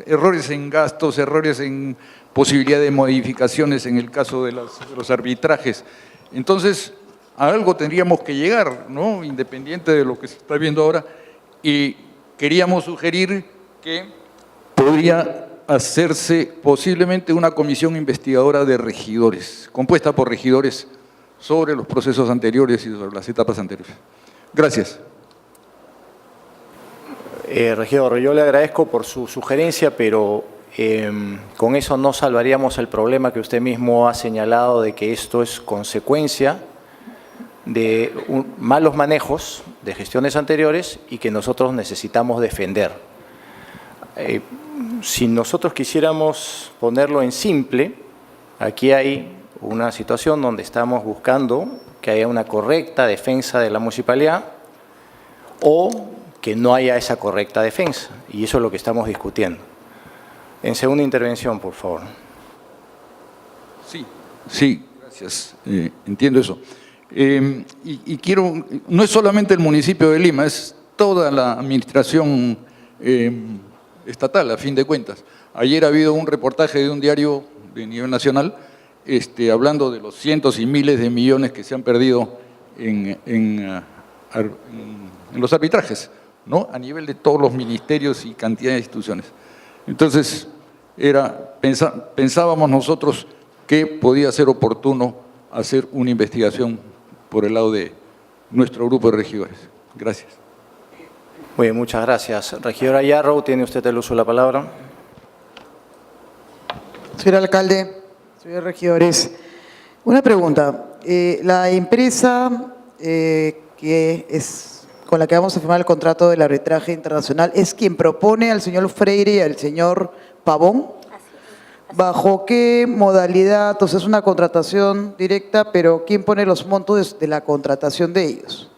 S14: Errores en gastos, errores en posibilidad de modificaciones en el caso de los arbitrajes. Entonces, a algo tendríamos que llegar, ¿no? Independiente de lo que se está viendo ahora, y queríamos sugerir que podría hacerse posiblemente una comisión investigadora de regidores, compuesta por regidores sobre los procesos anteriores y sobre las etapas anteriores. Gracias.
S1: Regidor, yo le agradezco por su sugerencia, pero con eso no salvaríamos el problema que usted mismo ha señalado de que esto es consecuencia de malos manejos de gestiones anteriores y que nosotros necesitamos defender. Si nosotros quisiéramos ponerlo en simple, aquí hay una situación donde estamos buscando que haya una correcta defensa de la municipalidad o que no haya esa correcta defensa, y eso es lo que estamos discutiendo. En segunda intervención, por favor.
S14: Sí, gracias. Entiendo eso. Y quiero, no es solamente el municipio de Lima, es toda la administración estatal, a fin de cuentas. Ayer ha habido un reportaje de un diario de nivel nacional hablando de los cientos y miles de millones que se han perdido en los arbitrajes, ¿no? A nivel de todos los ministerios y cantidad de instituciones. Entonces, pensábamos nosotros que podía ser oportuno hacer una investigación por el lado de nuestro grupo de regidores. Gracias.
S1: Muy bien, muchas gracias. Regidora Yarrow, tiene usted el uso de la palabra.
S15: Señor alcalde, señores regidores, una pregunta. La empresa que es con la que vamos a firmar el contrato del arbitraje internacional es quien propone al señor Freire y al señor Pavón. ¿Bajo qué modalidad? O sea, es una contratación directa, pero ¿quién pone los montos de la contratación de ellos?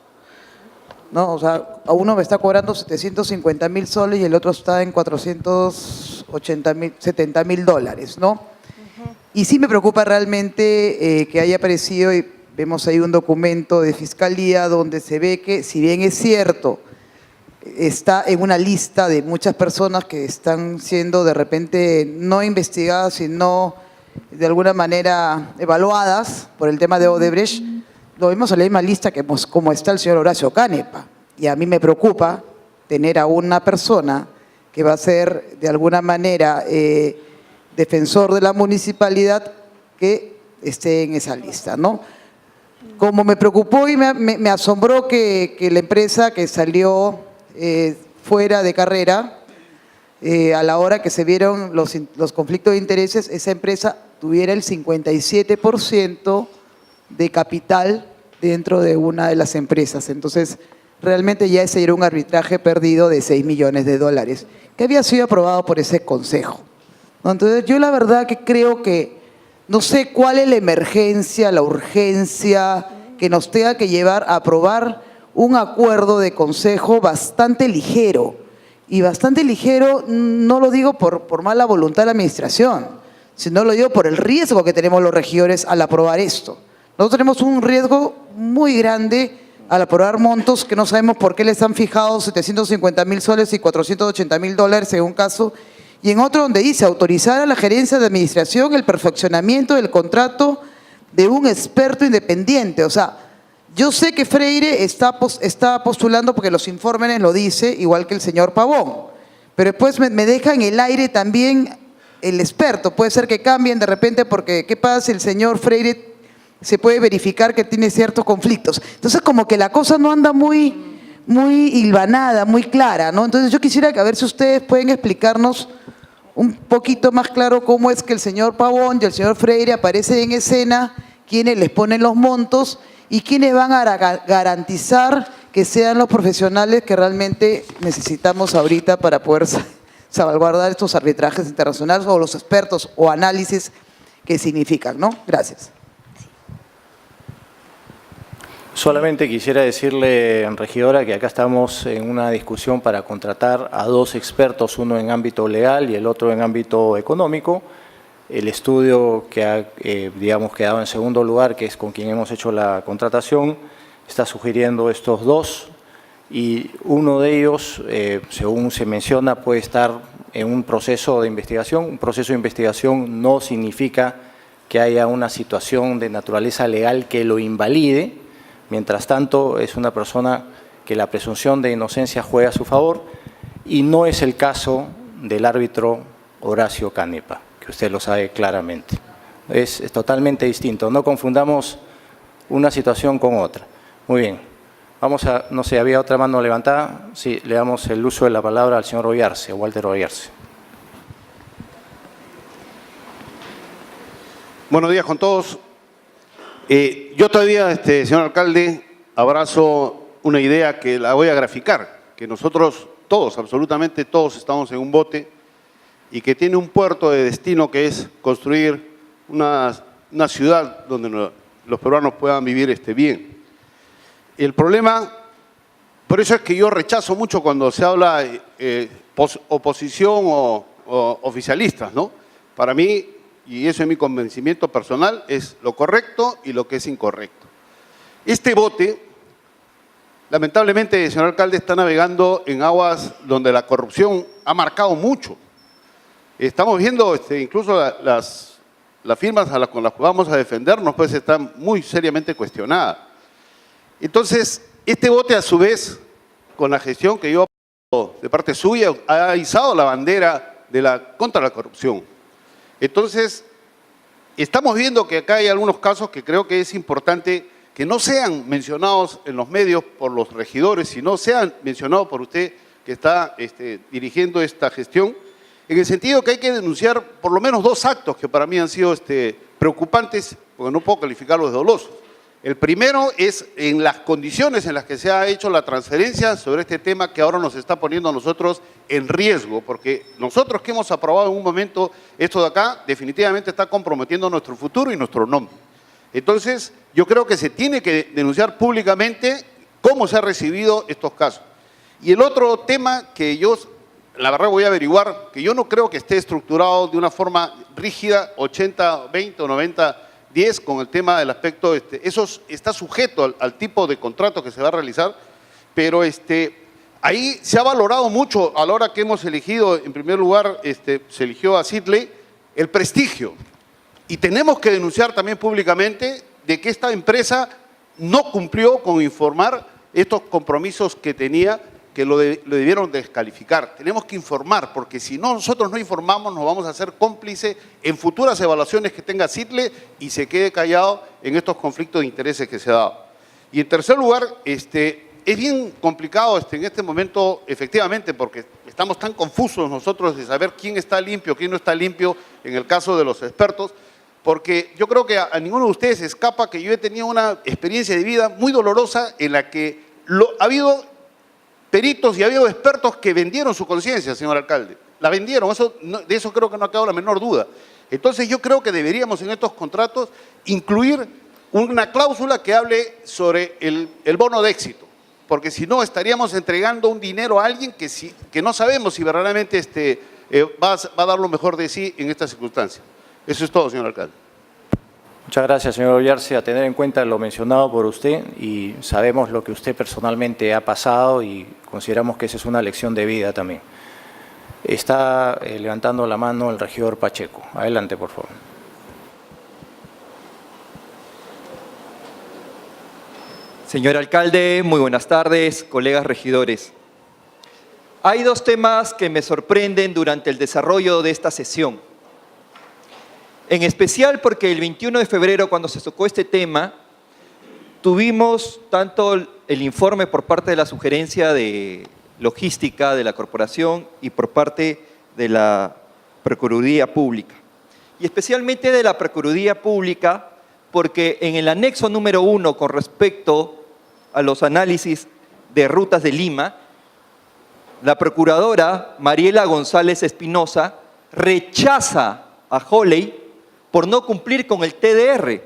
S15: ¿No? O sea, a uno me está cobrando 750.000 soles y el otro está en 470.000 dólares, ¿no? Y sí me preocupa realmente que haya aparecido, y vemos ahí un documento de fiscalía donde se ve que, si bien es cierto, está en una lista de muchas personas que están siendo de repente no investigadas, sino de alguna manera evaluadas por el tema de Odebrecht, lo vimos en la misma lista que como está el señor Horacio Canepa. Y a mí me preocupa tener a una persona que va a ser de alguna manera defensor de la municipalidad que esté en esa lista, ¿no? Como me preocupó y me asombró que la empresa que salió fuera de carrera, a la hora que se vieron los conflictos de intereses, esa empresa tuviera el 57% de capital dentro de una de las empresas. Entonces, realmente ya ese era un arbitraje perdido de 6 millones de dólares, que había sido aprobado por ese consejo. Entonces, yo la verdad que creo que no sé cuál es la emergencia, la urgencia que nos tenga que llevar a aprobar un acuerdo de consejo bastante ligero. Y bastante ligero no lo digo por mala voluntad de la administración, sino lo digo por el riesgo que tenemos los regidores al aprobar esto. Nosotros tenemos un riesgo muy grande al aprobar montos que no sabemos por qué les han fijado 750.000 soles y 480.000 dólares en un caso, y en otro donde dice autorizar a la gerencia de administración el perfeccionamiento del contrato de un experto independiente. O sea, yo sé que Freire está postulando porque los informes lo dice, igual que el señor Pavón, pero después me deja en el aire también el experto. Puede ser que cambien de repente porque ¿qué pasa si el señor Freire se puede verificar que tiene ciertos conflictos? Entonces como que la cosa no anda muy hilvanada, muy clara, ¿no? Entonces yo quisiera que a ver si ustedes pueden explicarnos un poquito más claro cómo es que el señor Pavón y el señor Freire aparecen en escena, quiénes les ponen los montos y quiénes van a garantizar que sean los profesionales que realmente necesitamos ahorita para poder salvaguardar estos arbitrajes internacionales, o los expertos o análisis que significan, ¿no? Gracias.
S1: Solamente quisiera decirle, regidora, que acá estamos en una discusión para contratar a dos expertos, uno en ámbito legal y el otro en ámbito económico. El estudio que ha, digamos, quedado en segundo lugar, que es con quien hemos hecho la contratación, está sugiriendo estos dos, y uno de ellos, según se menciona, puede estar en un proceso de investigación. Un proceso de investigación no significa que haya una situación de naturaleza legal que lo invalide. Mientras tanto, es una persona que la presunción de inocencia juega a su favor, y no es el caso del árbitro Horacio Canepa, que usted lo sabe claramente. Es totalmente distinto. No confundamos una situación con otra. Muy bien. Vamos a, no sé, ¿había otra mano levantada? Sí, le damos el uso de la palabra al señor Oyarce, Walter Oyarce.
S16: Buenos días con todos. Yo todavía, señor alcalde, abrazo una idea que la voy a graficar, que nosotros todos, absolutamente todos, estamos en un bote y que tiene un puerto de destino, que es construir una ciudad donde los peruanos puedan vivir bien. El problema, por eso es que yo rechazo mucho cuando se habla oposición o oficialistas, ¿no? Para mí, y eso es mi convencimiento personal, es lo correcto y lo que es incorrecto. Este bote, lamentablemente, señor alcalde, está navegando en aguas donde la corrupción ha marcado mucho. Estamos viendo incluso las firmas con las que vamos a defendernos, pues están muy seriamente cuestionadas. Entonces, este bote a su vez, con la gestión que yo de parte suya, ha izado la bandera contra la corrupción. Entonces, estamos viendo que acá hay algunos casos que creo que es importante que no sean mencionados en los medios por los regidores, sino sean mencionados por usted que está dirigiendo esta gestión, en el sentido que hay que denunciar por lo menos 2 actos que para mí han sido preocupantes, porque no puedo calificarlos de dolosos. El primero es en las condiciones en las que se ha hecho la transferencia sobre este tema que ahora nos está poniendo a nosotros en riesgo, porque nosotros que hemos aprobado en un momento esto de acá, definitivamente está comprometiendo nuestro futuro y nuestro nombre. Entonces, yo creo que se tiene que denunciar públicamente cómo se han recibido estos casos. Y el otro tema que yo, la verdad, voy a averiguar, que yo no creo que esté estructurado de una forma rígida, 80-20 o 90-10, con el tema del aspecto, eso está sujeto al tipo de contrato que se va a realizar, pero ahí se ha valorado mucho a la hora que hemos elegido, en primer lugar, se eligió a Sidley, el prestigio. Y tenemos que denunciar también públicamente de que esta empresa no cumplió con informar estos compromisos que tenía, que lo debieron descalificar. Tenemos que informar, porque si no, nosotros no informamos, nos vamos a hacer cómplices en futuras evaluaciones que tenga Sidley y se quede callado en estos conflictos de intereses que se ha dado. Y en tercer lugar, es bien complicado en este momento, efectivamente, porque estamos tan confusos nosotros de saber quién está limpio, quién no está limpio, en el caso de los expertos, porque yo creo que a ninguno de ustedes escapa que yo he tenido una experiencia de vida muy dolorosa en la que ha habido peritos y ha habido expertos que vendieron su conciencia, señor alcalde. La vendieron, de eso creo que no ha quedado la menor duda. Entonces yo creo que deberíamos en estos contratos incluir una cláusula que hable sobre el bono de éxito, porque si no estaríamos entregando un dinero a alguien que no sabemos si verdaderamente va a dar lo mejor de sí en esta circunstancia. Eso es todo, señor alcalde.
S1: Muchas gracias, señor Ollarse. A tener en cuenta lo mencionado por usted y sabemos lo que usted personalmente ha pasado y consideramos que esa es una lección de vida también. Está levantando la mano el regidor Pacheco. Adelante, por favor.
S17: Señor alcalde, muy buenas tardes, colegas regidores. Hay 2 temas que me sorprenden durante el desarrollo de esta sesión. En especial porque el 21 de febrero, cuando se tocó este tema, tuvimos tanto el informe por parte de la sugerencia de logística de la corporación y por parte de la Procuraduría Pública. Y especialmente de la Procuraduría Pública, porque en el anexo número 1 con respecto a los análisis de rutas de Lima, la procuradora Mariela González Espinosa rechaza a Holley por no cumplir con el TDR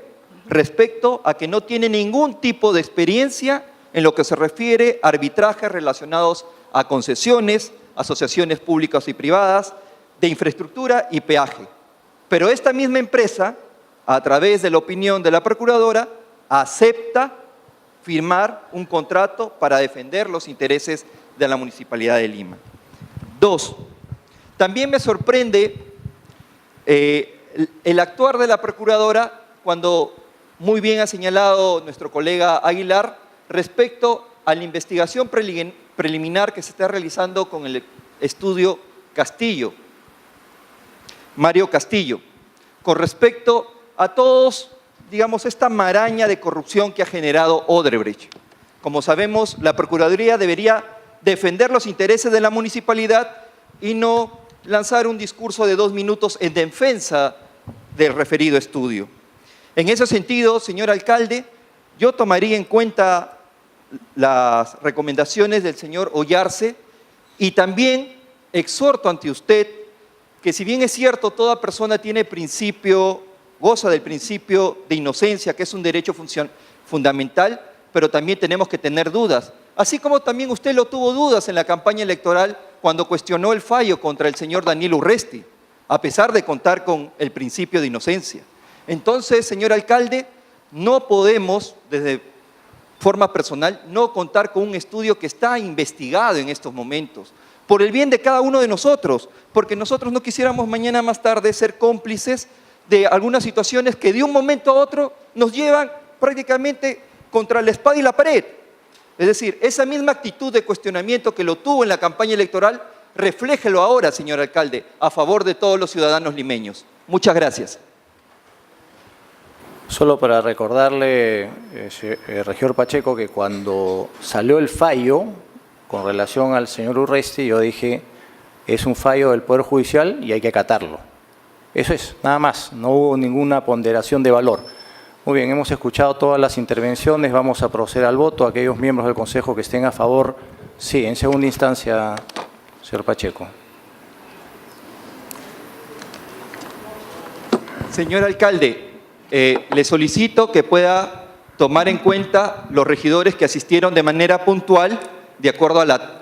S17: respecto a que no tiene ningún tipo de experiencia en lo que se refiere a arbitrajes relacionados a concesiones, asociaciones públicas y privadas, de infraestructura y peaje. Pero esta misma empresa, a través de la opinión de la procuradora, acepta firmar un contrato para defender los intereses de la Municipalidad de Lima. 2. También me sorprende el actuar de la procuradora cuando muy bien ha señalado nuestro colega Aguilar respecto a la investigación preliminar que se está realizando con el estudio Castillo, Mario Castillo, con respecto a todos, digamos, esta maraña de corrupción que ha generado Odebrecht. Como sabemos, la Procuraduría debería defender los intereses de la municipalidad y no lanzar un discurso de 2 minutos en defensa del referido estudio. En ese sentido, señor alcalde, yo tomaría en cuenta las recomendaciones del señor Ollarse y también exhorto ante usted que, si bien es cierto, toda persona tiene goza del principio de inocencia, que es un derecho fundamental, pero también tenemos que tener dudas. Así como también usted lo tuvo dudas en la campaña electoral cuando cuestionó el fallo contra el señor Daniel Urresti, a pesar de contar con el principio de inocencia. Entonces, señor alcalde, no podemos, desde forma personal, no contar con un estudio que está investigado en estos momentos, por el bien de cada uno de nosotros, porque nosotros no quisiéramos mañana más tarde ser cómplices de algunas situaciones que de un momento a otro nos llevan prácticamente contra la espada y la pared. Es decir, esa misma actitud de cuestionamiento que lo tuvo en la campaña electoral, refléjelo ahora, señor alcalde, a favor de todos los ciudadanos limeños. Muchas gracias.
S1: Solo para recordarle, regidor Pacheco, que cuando salió el fallo con relación al señor Urresti, yo dije, es un fallo del Poder Judicial y hay que acatarlo. Eso es, nada más, no hubo ninguna ponderación de valor. Muy bien, hemos escuchado todas las intervenciones, vamos a proceder al voto. Aquellos miembros del Consejo que estén a favor, sí, en segunda instancia, señor Pacheco.
S17: Señor alcalde, le solicito que pueda tomar en cuenta los regidores que asistieron de manera puntual, de acuerdo a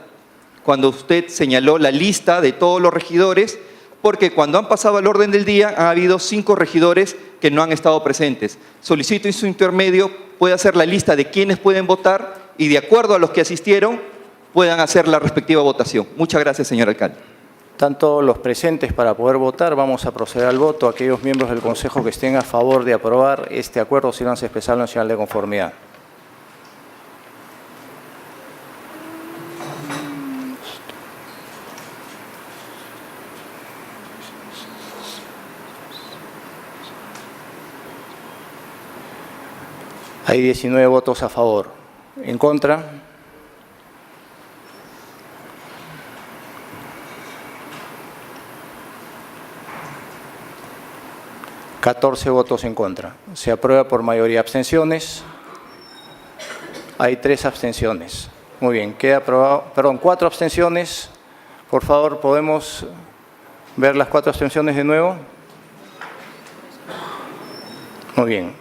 S17: cuando usted señaló la lista de todos los regidores, porque cuando han pasado al orden del día ha habido 5 regidores que no han estado presentes. Solicito en su intermedio pueda hacer la lista de quienes pueden votar y de acuerdo a los que asistieron puedan hacer la respectiva votación. Muchas gracias, señor alcalde.
S1: Tanto los presentes para poder votar, vamos a proceder al voto. Aquellos miembros del Consejo que estén a favor de aprobar este acuerdo, sírvanse a expresar la señal de conformidad. Hay 19 votos a favor. ¿En contra? ¿14 votos en contra? Se aprueba por mayoría. ¿Abstenciones? Hay 3 abstenciones. Muy bien, queda aprobado. Perdón, 4 abstenciones. Por favor, ¿podemos ver las 4 abstenciones de nuevo? Muy bien.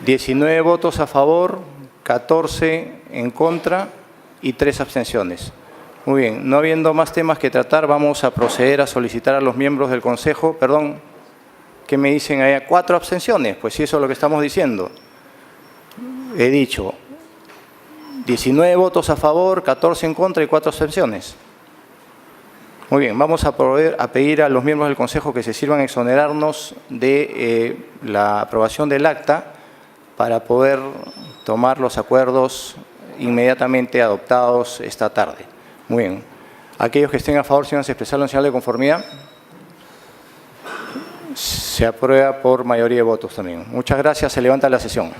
S1: 19 votos a favor, 14 en contra y 3 abstenciones. Muy bien, no habiendo más temas que tratar, vamos a proceder a solicitar a los miembros del Consejo, perdón, ¿qué me dicen ahí? 4 abstenciones, pues sí, eso es lo que estamos diciendo. He dicho 19 votos a favor, 14 en contra y 4 abstenciones. Muy bien, vamos a pedir a los miembros del Consejo que se sirvan a exonerarnos de la aprobación del acta para poder tomar los acuerdos inmediatamente adoptados esta tarde. Muy bien. Aquellos que estén a favor, si van a expresar la señal de conformidad. Se aprueba por mayoría de votos también. Muchas gracias. Se levanta la sesión.